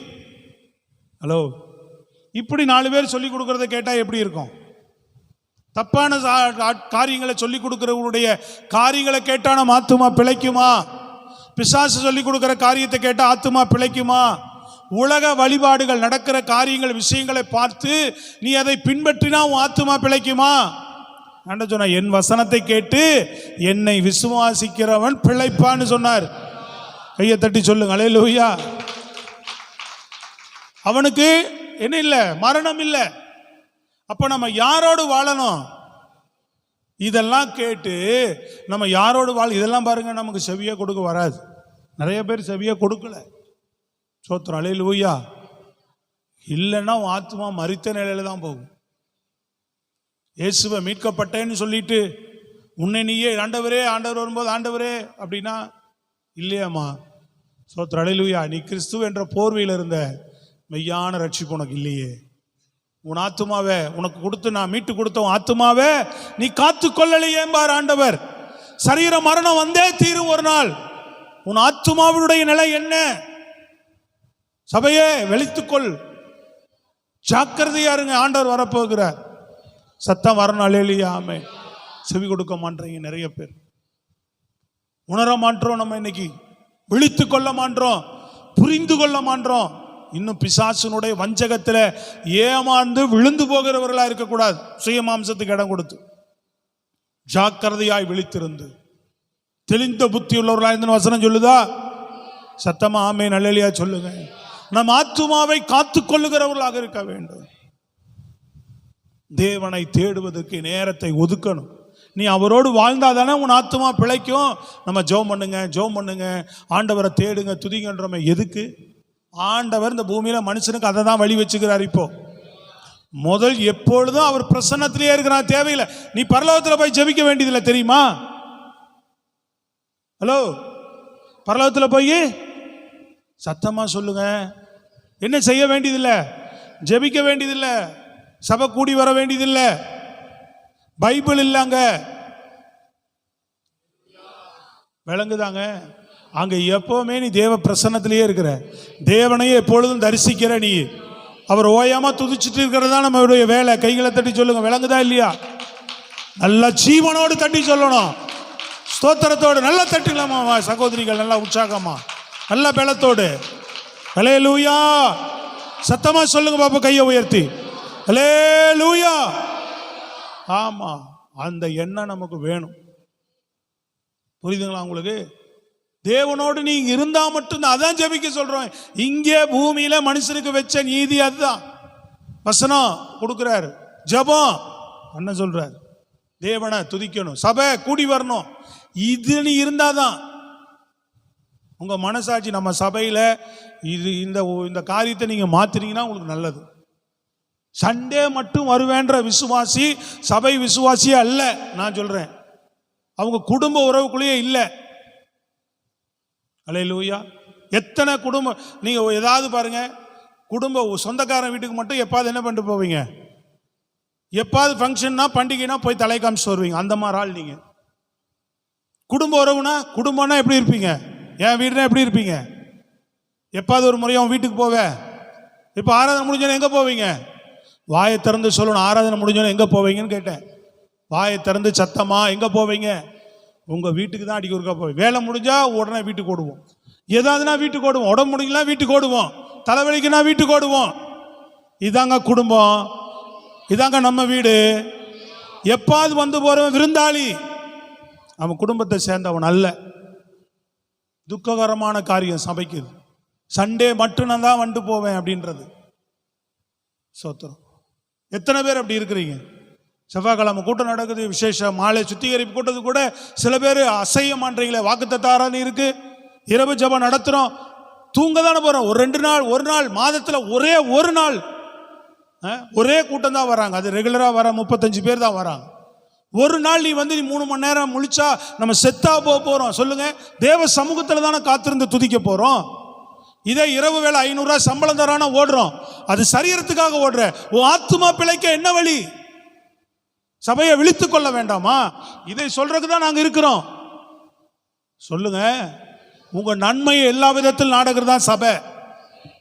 ஹலோ, இப்படி 4 பேர் சொல்லி கொடுக்கறத கேட்டால் எப்படி இருக்கும்? தப்பான காரியங்களை சொல்லி கொடுக்கிறவங்களுடைய காரியங்களை கேட்டால் நம்ம ஆத்துமா பிழைக்குமா? பிசாசு சொல்லி கொடுக்குற காரியத்தை கேட்டால் ஆத்துமா பிழைக்குமா? உலக வழிபாடுகள் நடக்கிற காரியங்கள் விஷயங்களை பார்த்து நீ அதை பின்பற்றினா உன் ஆத்துமா பிழைக்குமா? நான் சொன்ன, என் வசனத்தை கேட்டு என்னை விசுவாசிக்கிறவன் பிழைப்பான்னு சொன்னார். கையை தட்டி சொல்லுங்க அல்லேலூயா. அவனுக்கு என்ன இல்லை? மரணம் இல்லை. அப்ப நம்ம யாரோடு வாழணும்? இதெல்லாம் கேட்டு நம்ம யாரோடு இதெல்லாம் பாருங்க, நமக்கு செவியை கொடுக்க வராது. நிறைய பேர் செவியை கொடுக்கல. சோத்திரம், அல்லேலூயா. இல்லைன்னா உன் ஆத்மா மரித்த நிலையில தான் போகும். இயேசுவை மீட்கப்பட்டேன்னு சொல்லிட்டு உன்னை நீயே ஆண்டவரே, ஆண்டவர் வரும்போது ஆண்டவரே அப்படின்னா இல்லையாம்மா. சோத்திரம், அல்லேலூயா. நீ கிறிஸ்துவ என்ற போர்வையில் இருந்த மெய்யான ரட்சிப்பு உனக்கு இல்லையே. உன் ஆத்துமாவே உனக்கு கொடுத்து நான் மீட்டு கொடுத்த உன் ஆத்துமாவே நீ காத்து கொள்ளலையேம்பார் ஆண்டவர். சரீர மரணம் வந்தே தீரும் ஒரு நாள். உன் ஆத்துமாவுடைய நிலை என்ன? சபையே வெளித்துக்கொள், ஜாக்கிரதையா இருங்க. ஆண்டவர் வரப்போகிறார். சத்தம் வரணும். அல்லேலூயா, ஆமென். செவி கொடுக்க மாட்டீங்க நிறைய பேர். உணர மாட்டோம். நம்ம இன்னைக்கு விழித்து கொள்ள மாட்டோம், புரிந்து கொள்ள மாட்டோம். இன்னும் பிசாசினுடைய வஞ்சகத்தில் ஏமாந்து விழுந்து போகிறவர்களா இருக்கக்கூடாது. சுயமாம்சத்துக்கு இடம் கொடுத்து ஜாக்கிரதையாய் விழித்திருந்து தெளிந்த புத்தி உள்ளவர்களா இருந்து வசனம் சொல்லுதா? சத்தமா ஆமென் அல்லேலூயா சொல்லுங்க. நம் ஆத்துமாவை காத்து கொள்ளுகிறவர்களாக இருக்க வேண்டும். தேவனை தேடுவதற்கு நேரத்தை ஒதுக்கணும். நீ அவரோடு வாழ்ந்தாதானே உன் ஆத்துமா பிழைக்கும். நம்ம ஜெபம் பண்ணுங்க, ஜெபம் பண்ணுங்க, ஆண்டவரை தேடுங்க, துதிங்கன்றோமே. எதுக்கு? ஆண்டவர் இந்த பூமியில மனுஷனுக்கு அதை தான் வழி வச்சுக்கிறார். இப்போ முதல் எப்பொழுதும் அவர் பிரசன்னத்திலேயே இருக்கிறார். தேவையில்லை. நீ பரலோகத்தில் போய் ஜெபிக்க வேண்டியதில்லை, தெரியுமா? ஹலோ, பரலோகத்தில் போய் சத்தமா சொல்லுங்க, என்ன செய்ய வேண்டியதில்லை? ஜெபிக்க வேண்டியதில்லை, சபை கூடி வர வேண்டியதில்லை, பைபிள் இல்லைங்க. விளங்குதாங்க? அங்க எப்பவுமே நீ தேவ பிரசன்னத்திலேயே இருக்கிற, தேவனையே எப்பொழுதும் தரிசிக்கிற நீ. அவர் ஓயாம துதிச்சுட்டு இருக்கிறதா நம்மளுடைய வேலை. கைகளை தட்டி சொல்லுங்க, விளங்குதா இல்லையா? நல்ல ஜீவனோடு தட்டி சொல்லணும், ஸ்தோத்திரத்தோடு. நல்லா தட்டிலாமா சகோதரிகள், நல்லா உற்சாகமா, நல்ல பலத்தோடு. அல்லேலூயா. சத்தமா சொல்லுங்க பாப்பா, கையை உயர்த்தி அல்லேலூயா. ஆமா, அந்த எண்ணம் நமக்கு வேணும். புரியுதுங்களா உங்களுக்கு? தேவனோடு நீங்க இருந்தா மட்டும்தான். அதான் ஜெபிக்க சொல்றோம். இங்கே பூமியில மனுஷனுக்கு வச்ச நீதி அதுதான். வசனம் கொடுக்கிறாரு, ஜெபம் என்ன சொல்றாரு? தேவனை துதிக்கணும், சபை கூடி வரணும். இது நீ இருந்தாதான் உங்க மனசாட்சி. நம்ம சபையில இது இந்த காரியத்தை நீங்க மாத்தினீங்கன்னா உங்களுக்கு நல்லது. சண்டே மட்டும் வருவேன்ற விசுவாசி சபை விசுவாசியே அல்ல. நான் சொல்றேன், அவங்க குடும்ப உறவுக்குள்ளேயே இல்லை. அல்லேலூயா. எத்தனை குடும்பம் நீங்க ஏதாவது பாருங்க, குடும்ப சொந்தக்காரன் வீட்டுக்கு மட்டும் எப்பாவது என்ன பண்ணிட்டு போவீங்க? எப்பாவது ஃபங்க்ஷன்னா பண்டிகைனா போய் தலை காமிச்சு வருவீங்க. அந்த மாதிரி ஆள் நீங்க. குடும்ப உறவுனா, குடும்பம்னா எப்படி இருப்பீங்க? என் வீடுனா எப்படி இருப்பீங்க? எப்பாவது ஒரு முறையும் வீட்டுக்கு போவேன். இப்போ ஆராதனை முடிஞ்சோன்னு எங்கே போவீங்க? வாயை திறந்து சொல்லணும். ஆராதனை முடிஞ்சோன்னு எங்கே போவீங்கன்னு கேட்டேன். வாயை திறந்து சத்தமா எங்கே போவீங்க? உங்கள் வீட்டுக்கு தான் அடிக்க ஒருக்கா போய். வேலை முடிஞ்சா உடனே வீட்டுக்கு ஓடுவோம். ஏதாவதுனா வீட்டுக்கு ஓடுவோம். உடம்பு முடிக்கலாம் வீட்டுக்கு ஓடுவோம். தலைவலிக்குன்னா வீட்டுக்கு ஓடுவோம். இதாங்க குடும்பம், இதாங்க நம்ம வீடு. எப்பாவது வந்து போறவன் விருந்தாளி, அவன் குடும்பத்தை சேர்ந்தவன் அல்ல. துக்ககரமான காரியம் சபைக்கு. சண்டே மட்டும் நான் தான் வந்து போவேன் அப்படின்றது. சோத்திரம். எத்தனை பேர் அப்படி இருக்கிறீங்க? செவ்வாய்க்கிழமை கூட்டம் நடக்குது, விசேஷ மாலை சுத்திகரிப்பு கூட்டத்து கூட சில பேர் அசைய மாட்டீங்களே. வாக்குத்தத்த ஆராதனை இருக்கு, இரவு ஜெபம் நடத்துறோம், தூங்க தானே போறோம். ஒரு 2 நாள், ஒரு நாள் மாதத்துல ஒரே ஒரு நாள் ஒரே கூட்டம் தான் வராங்க. அது ரெகுலரா வர 35 பேர் தான் வராங்க. ஒரு நாள் நீ 3 மணி நேரம் முழிச்சா நம்ம செத்தா போறோம். சொல்லுங்க, தேவ சமூகத்துல தானே காத்திருந்து துதிக்க போறோம். இதே இரவு வேலை 500 ரூபாய் சம்பளம் தரான ஓடுறோம், அது சரீரத்துக்காக ஓடுற. உன் ஆத்துமா பிழைக்க என்ன வழி? சபையை விழித்து கொள்ள வேண்டாமா? இதை சொல்றதுக்கு தான் நாங்க இருக்கிறோம். சொல்லுங்க, உங்க நன்மையை எல்லா விதத்தில் நாடுகிறது தான் சபை.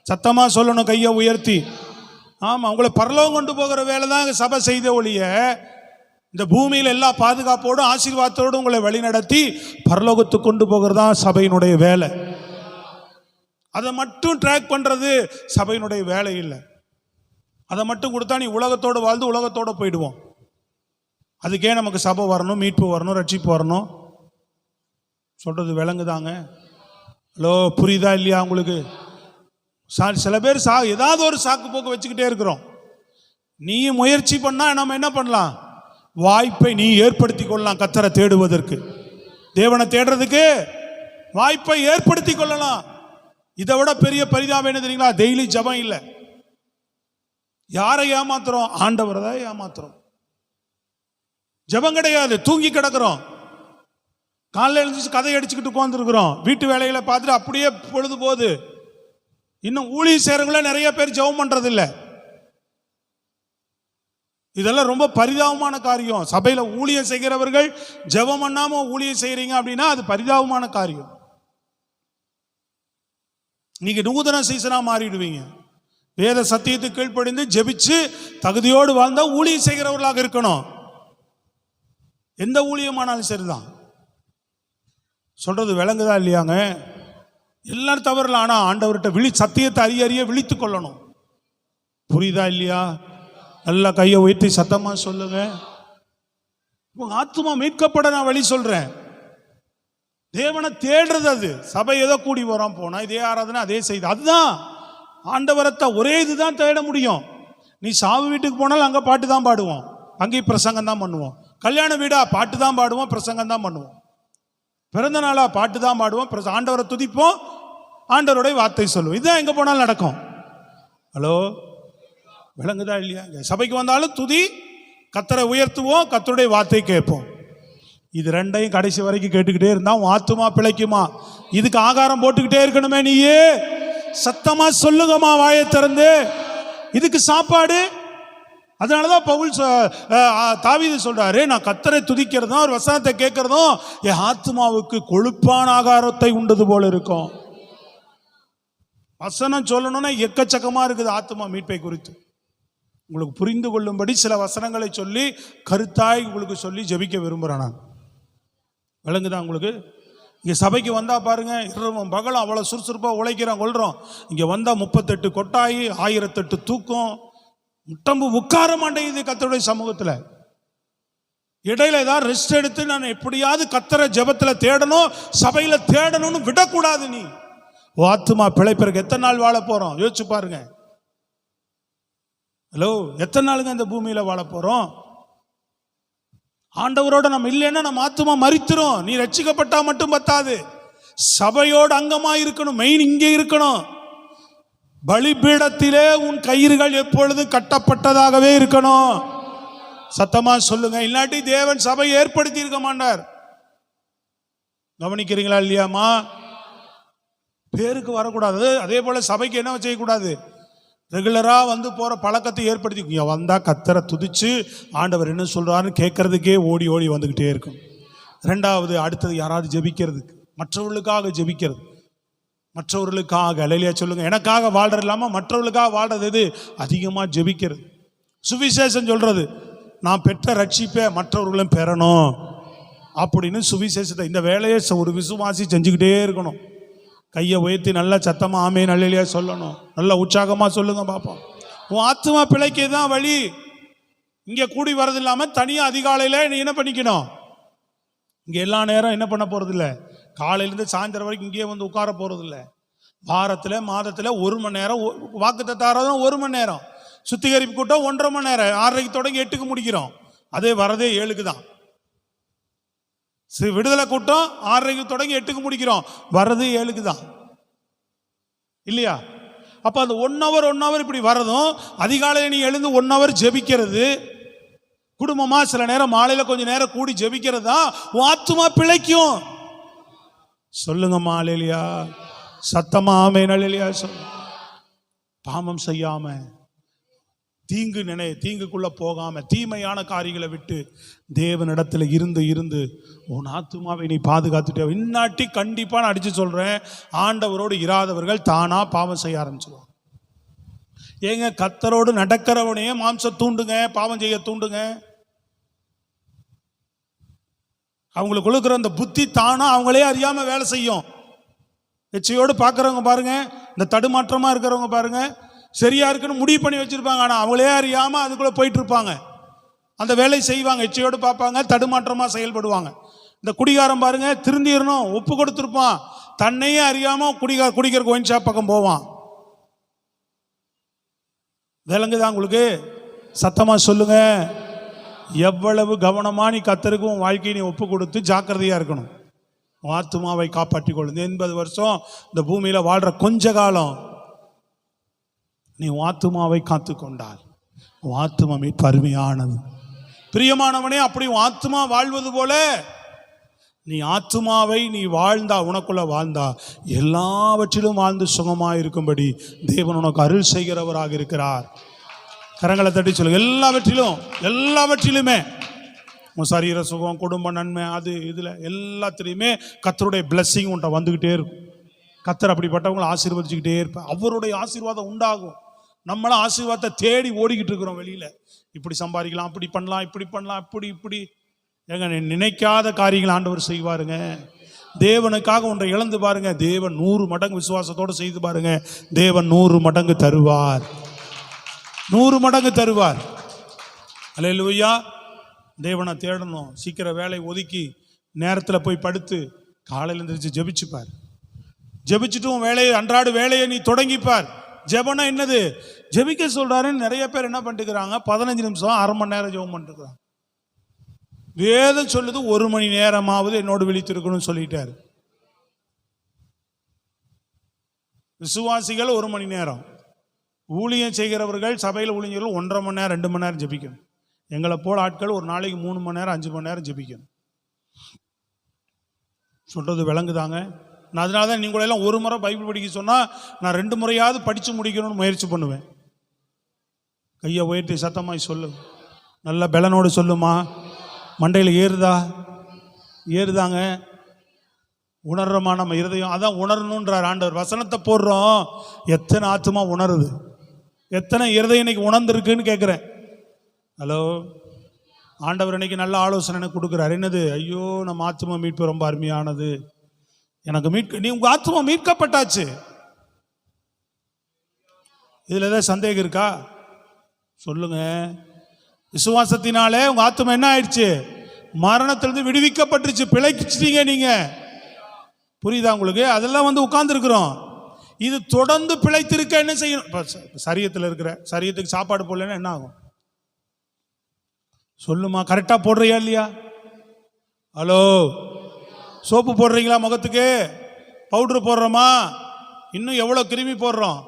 சத்தமா சொல்லணும், கையை உயர்த்தி. ஆமா, உங்களை பரலோகம் கொண்டு போகிற வேலை தான் சபை செய்த ஒழிய, இந்த பூமியில் எல்லா பாதுகாப்போடும் ஆசீர்வாதத்தோடு உங்களை வழிநடத்தி பரலோகத்துக்கு கொண்டு போகிறதா சபையினுடைய வேலை. அதை மட்டும் ட்ராக் பண்றது சபையினுடைய வேலை இல்லை. அதை மட்டும் கொடுத்தா நீ உலகத்தோடு வாழ்ந்து உலகத்தோடு போயிடுவோம். அதுக்கே நமக்கு சபை வரணும், மீட்பு வரணும், ரட்சிப்பு வரணும். சொல்றது விளங்குதாங்க? ஹலோ, புரியுதா இல்லையா உங்களுக்கு? சில பேர் ஏதாவது ஒரு சாக்கு போக்கு வச்சுக்கிட்டே இருக்கிறோம். நீ முயற்சி பண்ணா நம்ம என்ன பண்ணலாம்? வாய்ப்பை நீ ஏற்படுத்தி கொள்ளலாம். கர்த்தரை தேடுவதற்கு, தேவனை தேடுறதுக்கு வாய்ப்பை ஏற்படுத்தி கொள்ளலாம். இதை விட பெரிய பரிதாபம் என்ன தெரியுங்களா? டெய்லி ஜபம் இல்லை. யாரை ஏமாத்துறோம்? ஆண்டவரை தான் ஏமாத்துறோம். ஜபம் கிடையாது, தூங்கி கிடக்கிறோம். காலையில் எழுந்துச்சு கதை அடிச்சுக்கிட்டு உட்காந்துருக்கிறோம். வீட்டு வேலைகளை பார்த்துட்டு அப்படியே பொழுது போகுது. இன்னும் ஊழியம் செய்யறவங்கள நிறைய பேர் ஜெபம் பண்றது இல்லை. இதெல்லாம் ரொம்ப பரிதாபமான காரியம். சபையில ஊழியம் செய்கிறவர்கள் ஜெபம் பண்ணாம ஊழியம் செய்யறீங்க அப்படின்னா அது பரிதாபமான காரியம். நீங்க நூதன சீசனா மாறிடுவீங்க. வேத சத்தியத்துக்கு கீழ்ப்படிந்து ஜெபிச்சு தகுதியோடு வாழ்ந்தா ஊழியம் செய்கிறவர்களாக இருக்கணும். எந்த ஊழியமானாலும் சரிதான். சொல்றது விளங்குதா இல்லையாங்க? எல்லாரும் தவறல. ஆனா ஆண்டவர்கிட்ட சத்தியத்தை அறிய விழித்து கொள்ளணும். புரியுதா இல்லையா? நல்லா கையை உயர்த்தி சத்தமா சொல்லுங்க. உங்க ஆத்துமா மீட்கப்பட நான் வழி சொல்றேன். தேவனை தேடுறது அது. சபை ஏதோ கூடி வரோம் போனா இதே ஆராதனை அதே செய்து, அதுதான் ஆண்டவரத்தை ஒரே இதுதான் தேட முடியும். நீ சாவு வீட்டுக்கு போனாலும் அங்க பாட்டு தான் பாடுவோம், அங்கேயும் பிரசங்கம் தான் பண்ணுவோம். கல்யாண வீடா பாட்டு தான் பாடுவோம், பிரசங்கம் தான் பண்ணுவோம். பிறந்த நாளா பாட்டு தான் பாடுவோம், ஆண்டவரை துதிப்போம், ஆண்டவருடைய வார்த்தை சொல்லுவோம். இதுதான் எங்க போனாலும் நடக்கும். ஹலோ, விளங்குதா இல்லையா? சபைக்கு வந்தாலும் துதி, கர்த்தரை உயர்த்துவோம், கர்த்தருடைய வார்த்தை கேட்போம். இது ரெண்டையும் கடைசி வரைக்கும் கேட்டுக்கிட்டே இருந்தா உன் ஆத்துமா பிழைக்குமா? இதுக்கு ஆகாரம் போட்டுக்கிட்டே இருக்கணுமே. நீயே சத்தமா சொல்லுங்கம்மா, வாயை திறந்து. இதுக்கு சாப்பாடு. அதனாலதான் பவுல் தாவீது சொல்றாரு, நான் கர்த்தரை துதிக்கிறதும் ஒரு வசனத்தை கேட்கறதும் என் ஆத்மாவுக்கு கொழுப்பான ஆகாரத்தை உண்டது போல இருக்கும். வசனம் சொல்லணும்னா எக்கச்சக்கமா இருக்குது ஆத்மா மீட்பை குறித்து. உங்களுக்கு புரிந்து கொள்ளும்படி சில வசனங்களை சொல்லி கருத்தாய் உங்களுக்கு சொல்லி ஜெபிக்க விரும்புகிறேன் நான். விளங்குதா உங்களுக்கு? இங்கே சபைக்கு வந்தால் பாருங்க, இரவும் பகலும் அவ்வளோ சுறுசுறுப்பாக உழைக்கிறோம் கொள்கிறோம். இங்கே வந்தால் 38 கொட்டாயி, 1008 தூக்கம், முட்டம்பு உட்கார மாட்டேங்குது கர்த்தருடைய சமூகத்தில். இடையில ஏதாவது ரெஸ்ட் எடுத்து நான் எப்படியாவது கர்த்தரை ஜெபத்தில் தேடணும், சபையில் தேடணும்னு விடக்கூடாது. நீ ஆத்துமா பிழைப்பிறகு எத்தனை நாள் வாழ போகிறோம் யோசிச்சு பாருங்க. ஹலோ, எத்தனை நாளுங்க இந்த பூமியில் வாழ போகிறோம்? ஆண்டவரோட நம்ம இல்லைன்னா நம்ம ஆத்துமா மரித்துரும். நீ ரட்சிக்கப்பட்டா மட்டும் பத்தாது, சபையோடு அங்கமா இருக்கணும். மெயின் இங்கே இருக்கணும். பலிபீடத்திலே உன் கயிறுகள் எப்பொழுதும் கட்டப்பட்டதாகவே இருக்கணும். சத்தமா சொல்லுங்க. இல்லாட்டி தேவன் சபை ஏற்படுத்தி இருக்க மாட்டார். கவனிக்கிறீங்களா இல்லையாமா? பேருக்கு வரக்கூடாது. அதே போல சபைக்கு என்ன செய்யக்கூடாது? ரெகுலரா வந்து போற பழக்கத்தை ஏற்படுத்தி வந்தா கர்த்தரை துதிச்சு ஆண்டவர் என்ன சொல்றாருன்னு கேட்கறதுக்கே ஓடி ஓடி வந்துகிட்டே இருக்கும். ரெண்டாவது, அடுத்தது யாராவது ஜெபிக்கிறதுக்கு, மற்றவர்களுக்காக ஜெபிக்கிறது. மற்றவர்களுக்காக அல்லேலூயா சொல்லுங்க. எனக்காக வாழ்றது இல்லாம மற்றவர்களுக்காக வாழ்றது எது? அதிகமா ஜெபிக்கிறது. சுவிசேஷம் சொல்றது, நான் பெற்ற ரட்சிப்பை மற்றவர்களும் பெறணும் அப்படின்னு சுவிசேஷத்தை, இந்த வேலையை ஒரு விசுவாசி செஞ்சுக்கிட்டே இருக்கணும். கையை உயர்த்தி நல்லா சத்தமா ஆமேன் அல்லேலூயா சொல்லணும். நல்லா உற்சாகமா சொல்லுங்க பாப்போம். உன் ஆத்துமா பிழைக்க தான் வழி. இங்க கூடி வரது இல்லாம தனியா அதிகாலையில நீ என்ன பண்ணிக்கணும்? இங்க எல்லா நேரம் என்ன பண்ண போறது இல்லை. காலையிலேருந்து சாயந்தரம் வரைக்கும் இங்கேயே வந்து உட்கார போறது இல்லை. வாரத்துல மாதத்துல 1 மணி நேரம் வாக்குத்தத்தம் 1 மணி நேரம், சுத்திகரிப்பு கூட்டம் 1.5 மணி நேரம், 6:30 தொடங்கி 8க்கு முடிக்கிறோம். அதே வரதே 7க்கு தான். விடுதலை கூட்டம் 6:30 தொடங்கி 8க்கு முடிக்கிறோம், வர்றது 7க்கு தான் இல்லையா? அப்ப அந்த 1 ஹவர் இப்படி வரதும், அதிகாலையில் நீ எழுந்து 1 ஹவர் ஜெபிக்கிறது, குடும்பமா சில நேரம் மாலையில கொஞ்சம் நேரம் கூடி ஜெபிக்கிறது தான் ஆத்துமா பிழைக்கும். சொல்லுங்கம்மா அல்லேலூயா சத்தமா ஆமென் அல்லேலூயா சொல்லு. பாவம் செய்யாம, தீங்குக்குள்ள போகாம, தீமையான காரியங்களை விட்டு தேவனிடத்துல இருந்து உன் ஆத்துமாவை நீ பாதுகாத்துட்டே. இன்னாட்டி கண்டிப்பா நான் அடிச்சு சொல்றேன், ஆண்டவரோடு இராதவர்கள் தானா பாவம் செய்ய ஆரம்பிச்சிருவாங்க. ஏங்க, கர்த்தரோடு நடக்கிறவனையே மாம்சம் தூண்டுங்க, பாவம் செய்ய தூண்டுங்க. அவங்களுக்கு கொடுக்குற அந்த புத்தி தானா அவங்களே அறியாம வேலை செய்யும். எச்சையோடு பார்க்குறவங்க பாருங்க, இந்த தடுமாற்றமா இருக்கிறவங்க பாருங்க, சரியா இருக்குன்னு முடிவு பண்ணி வச்சிருப்பாங்க, ஆனால் அவங்களே அறியாம அதுக்குள்ள போயிட்டு இருப்பாங்க, அந்த வேலையை செய்வாங்க, எச்சையோடு பார்ப்பாங்க, தடுமாற்றமா செயல்படுவாங்க. இந்த குடிகாரம் பாருங்க, திருந்திடணும் ஒப்பு கொடுத்துருப்பான், தன்னையே அறியாம குடிக்கிற ஒயின் ஷாப் பக்கம் போவான். விளங்குதான் உங்களுக்கு? சத்தமா சொல்லுங்க. எவ்வளவு கவனமா நீ கர்த்தருக்கும் வாழ்க்கையை நீ ஒப்பு கொடுத்து ஜாக்கிரதையா இருக்கணும். ஆத்துமாவை காப்பாற்றிக் கொள்ளும். 80 வருஷம் இந்த பூமியில வாழ்ற கொஞ்ச காலம் நீ ஆத்துமாவை காத்து கொண்டால் ஆத்துமா மீட்பு அருமையானது. பிரியமானவனே, அப்படி ஆத்துமா வாழ்வது போல நீ ஆத்துமாவை நீ வாழ்ந்தா, உனக்குள்ள வாழ்ந்தா, எல்லாவற்றிலும் வாழ்ந்து சுகமாக இருக்கும்படி தேவன் உனக்கு அருள் செய்கிறவராக இருக்கிறார். கரங்களை தட்டி சொல்லுங்க. எல்லாவற்றிலுமே உன் சரீர சுகம், குடும்ப நன்மை, அது இதில் எல்லாத்துலேயுமே கர்த்தருடைய பிளஸ்ஸிங் உன்ட்ட வந்துக்கிட்டே இருக்கும். கர்த்தர் அப்படிப்பட்டவங்களை ஆசீர்வதிச்சுக்கிட்டே இருப்பேன். அவருடைய ஆசீர்வாதம் உண்டாகும். நம்மளாம் ஆசீர்வாதத்தை தேடி ஓடிக்கிட்டு இருக்கிறோம் வெளியில். இப்படி சம்பாதிக்கலாம், அப்படி பண்ணலாம், இப்படி ஏங்க, நினைக்காத காரியங்கள் ஆண்டவர் செய்வாருங்க. தேவனுக்காக ஒன்றை இழந்து பாருங்க, தேவன் 100 மடங்கு விசுவாசத்தோடு செய்து பாருங்க, தேவன் 100 மடங்கு தருவார். 100 மடங்கு தருவார். அல்லேலூயா. தேவனை தேடணும். சீக்கிரம் வேலை ஒதுக்கி நேரத்தில் போய் படுத்து காலையில் எழுந்திரிச்சு ஜெபிச்சுப்பார். ஜெபிச்சுட்டும் அன்றாட வேலையை நீ தொடங்கிப்பார். ஜெபனா என்னது? ஜெபிக்க சொல்றாருன்னு நிறைய பேர் என்ன பண்ணிட்டுக்கிறாங்க, 15 நிமிஷம், அரை மணி நேரம் ஜெபம் பண்ணிட்டுக்கிறாங்க. வேதம் சொல்லுது 1 மணி நேரமாவது என்னோடு விழித்திருக்கணும்னு சொல்லிட்டாரு. விசுவாசிகள் 1 மணி நேரம், ஊழியம் செய்கிறவர்கள், சபையில் ஊழியர்கள் 1.5 மணி நேரம் 2 மணி நேரம் ஜெபிக்கணும். எங்களை போல ஆட்கள் ஒரு நாளைக்கு 3 மணி நேரம் 5 மணி நேரம் ஜெபிக்கணும். சொல்றது விளங்குதாங்க? நான் அதனால தான் நீங்களெல்லாம் ஒரு முறை பைபிள் படிக்க சொன்னால் நான் 2 முறையாவது படித்து முடிக்கணும்னு முயற்சி பண்ணுவேன். கையை உயர்த்தி சத்தமாய் சொல்லு. நல்ல பலனோடு சொல்லுமா. மண்டையில் ஏறுதாங்க. உணர்றோமா நம்ம இருதயம்? அதான் உணரணுன்றார் ஆண்டவர். வசனத்தை போடுறோம், எத்தனை ஆத்துமா உணருது, எத்தனை இருதயம் இன்னைக்கு உணர்ந்துருக்குன்னு கேட்குறேன். ஹலோ, ஆண்டவர் இன்னைக்கு நல்ல ஆலோசனை எனக்கு கொடுக்குறாரு. என்னது? ஐயோ, நம்ம ஆத்துமா மீட்பு ரொம்ப அருமையானது. எனக்கு நீ உங்க ஆத்துமா மீட்கப்பட்டாச்சு. இதுல ஏதாவது சந்தேகம் இருக்கா? சொல்லுங்க. விசுவாசத்தினாலே உங்க ஆத்துமா என்ன ஆயிடுச்சு? மரணத்திலிருந்து விடுவிக்கப்பட்டுருச்சு. பிழைச்சிட்டீங்க நீங்க. புரியுதா உங்களுக்கு? அதெல்லாம் உட்கார்ந்து இருக்கிறோம். இது தொடர்ந்து பிழைத்திருக்க என்ன செய்யணும்? சரீரத்தில் இருக்கிற சரீரத்துக்கு சாப்பாடு போடலன்னா என்ன ஆகும்? சொல்லுமா. கரெக்டா போடுறியா இல்லையா? ஹலோ, சோப்பு போடுறீங்களா? முகத்துக்கு பவுடரு போடுறோமா? இன்னும் எவ்வளோ கிருமி போடுறோம்?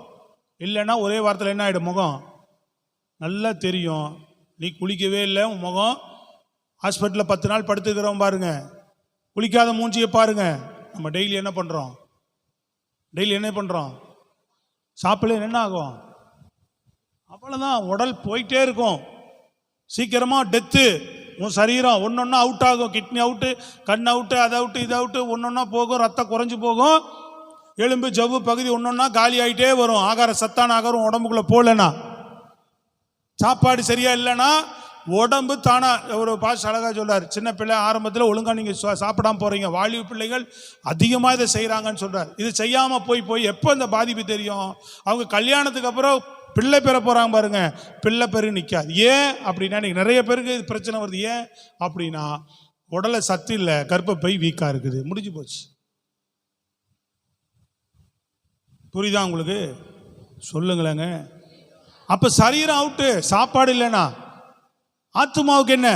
இல்லைன்னா ஒரே வாரத்தில் என்ன ஆகிடும்? முகம் நல்லா தெரியும். நீ குளிக்கவே இல்லை, உன் முகம் ஹாஸ்பிட்டலில் 10 நாள் படுத்துக்கிறோம் பாருங்க. குளிக்காத மூஞ்சியை பாருங்க. நம்ம டெய்லி என்ன பண்ணுறோம்? சாப்பிடல என்ன ஆகும்? அவ்வளோதான், உடல் போயிட்டே இருக்கும். சீக்கிரமாக டெத்து. உன் சரீரம் ஒன்னொன்னா அவுட் ஆகும். கிட்னி அவுட்டு, கண் அவுட்டு, அது அவுட்டு, இது அவுட்டு, ஒன்னொன்னா போகும். ரத்தம் குறைஞ்சி போகும். எலும்பு ஜவ்வு பகுதி ஒன்னொன்னா காலி ஆகிட்டே வரும். சத்தான ஆகாரம் உடம்புக்குள்ளே போகலன்னா, சாப்பாடு சரியா இல்லைன்னா உடம்பு தானா. ஒரு பாஸ் அழகா சொல்றாரு, சின்ன பிள்ளை ஆரம்பத்தில் ஒழுங்கா நீங்க சாப்பிடாம போறீங்க, வாலிப பிள்ளைகள் அதிகமாக இதை செய்யறாங்கன்னு சொல்றாரு. இது செய்யாம போய் எப்போ இந்த பாதிப்பு தெரியும்? அவங்க கல்யாணத்துக்கு அப்புறம் பிள்ளை பெற போறாங்க பாருங்க, பிள்ளை பெரு நிற்காது. ஏன் அப்படின்னா, நிறைய பேருக்கு பிரச்சனை வருது. ஏன் அப்படின்னா, உடலை சத்து இல்லை, கர்ப்பப்பை வீக்கா இருக்குது, முடிஞ்சு போச்சு. புரியுதா உங்களுக்கு? சொல்லுங்களேங்க. அப்ப சரீரம் அவுட்டு, சாப்பாடு இல்லைன்னா ஆத்துமாவுக்கு என்ன?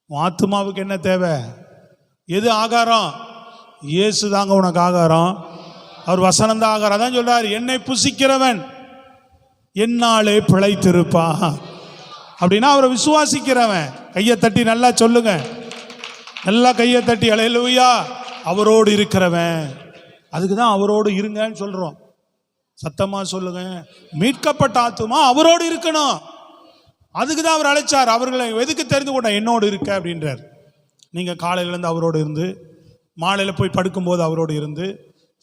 ஆத்துமாவுக்கு என்ன தேவை? எது ஆகாரம்? இயேசு தாங்க உனக்கு ஆகாரம். அவர் வசனம் தான் ஆகாரம். அதான் சொல்றாரு, என்னை புசிக்கிறவன் என்னாலே பிழைத்திருப்பான். அப்படின்னா அவரை விசுவாசிக்கிறவன். கையை தட்டி நல்லா சொல்லுங்க, நல்லா கையை தட்டி அல்லேலூயா. அவரோடு இருக்கிறவன் அதுக்கு தான் அவரோடு இருங்கன்னு சொல்றோம். சத்தமா சொல்லுங்க. மீட்கப்பட்ட ஆத்துமா அவரோடு இருக்கணும். அதுக்கு தான் அவர் அழைச்சார். அவர்களை எதுக்கு தெரிந்து கொண்ட என்னோடு இருக்க அப்படின்றார். நீங்க காலையிலேருந்து அவரோடு இருந்து, மாலையில் போய் படுக்கும்போது அவரோடு இருந்து,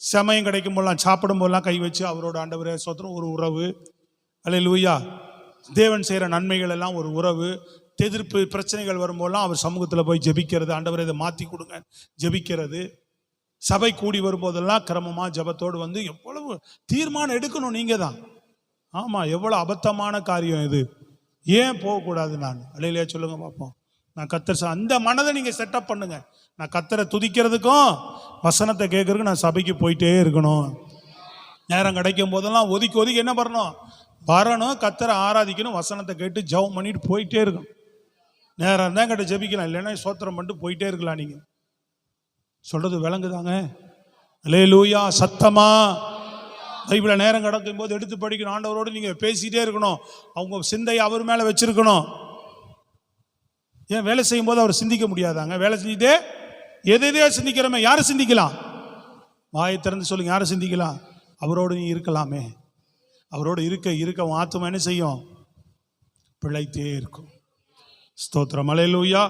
சமயம் கிடைக்கும் போதெல்லாம் சாப்பிடும் போதெல்லாம் கை வச்சு அவரோட ஆண்டவரே ஸ்தோத்திரம் ஒரு உறவு. அல்லேலூயா. தேவன் செய்கிற நன்மைகள் எல்லாம் ஒரு உறவு. எதிர்ப்பு பிரச்சனைகள் வரும்போதெல்லாம் அவர் சமூகத்தில் போய் ஜெபிக்கிறது, ஆண்டவரை இதை மாற்றி கொடுங்க ஜெபிக்கிறது. சபை கூடி வரும்போதெல்லாம் கிரமமாக ஜெபத்தோடு வந்து எவ்வளவு தீர்மானம் எடுக்கணும் நீங்கள் தான். ஆமாம், எவ்வளோ அபத்தமான காரியம் இது. ஏன் போகக்கூடாது? நான் அல்லேலூயா சொல்லுங்க பார்ப்போம். நான் கத்தர் அந்த மனதை நீங்கள் செட்டப் பண்ணுங்க. நான் கத்தரை துதிக்கிறதுக்கும் வசனத்தை கேட்கறதுக்கும் நான் சபைக்கு போயிட்டே இருக்கணும். நேரம் கிடைக்கும் போதெல்லாம் ஒதுக்கி என்ன பண்ணணும்? வரணும், கத்தரை ஆராதிக்கணும், வசனத்தை கேட்டு ஜெபம் பண்ணிட்டு போயிட்டே இருக்கணும். நேரம் இருந்தால் கிட்ட ஜெபிக்கலாம், இல்லைன்னா சோத்திரம் பண்ணிட்டு போயிட்டே இருக்கலாம். நீங்கள் சொல்றது விளங்குதாங்க? அல்லேலூயா. சத்தமா பைபிளை நேரம் கிடக்கும் போது எடுத்து படிக்கணும். ஆண்டவரோடு நீங்கள் பேசிகிட்டே இருக்கணும். அவங்க சிந்தையை அவர் மேலே வச்சிருக்கணும். ஏன் வேலை செய்யும் போது அவர் சிந்திக்க முடியாதாங்க? வேலை செஞ்சுட்டே எதையோ சிந்திக்கிறோமே. யாரை சிந்திக்கலாம்? வாயை திறந்து சொல்லுங்க, யாரை சிந்திக்கலாம்? அவரோடு நீ இருக்கலாமே. அவரோடு இருக்க உன் ஆத்துமா என்ன செய்யும்? பிழைத்தே இருக்கும். ஸ்தோத்திரம். அல்லேலூயா.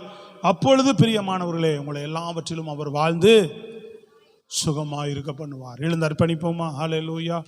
அப்பொழுது பிரியமானவர்களே, உங்களை எல்லாவற்றிலும் அவர் வாழ்ந்து சுகமாக இருக்க பண்ணுவார். எழுந்து அர்ப்பணிப்போமா? அல்லேலூயா.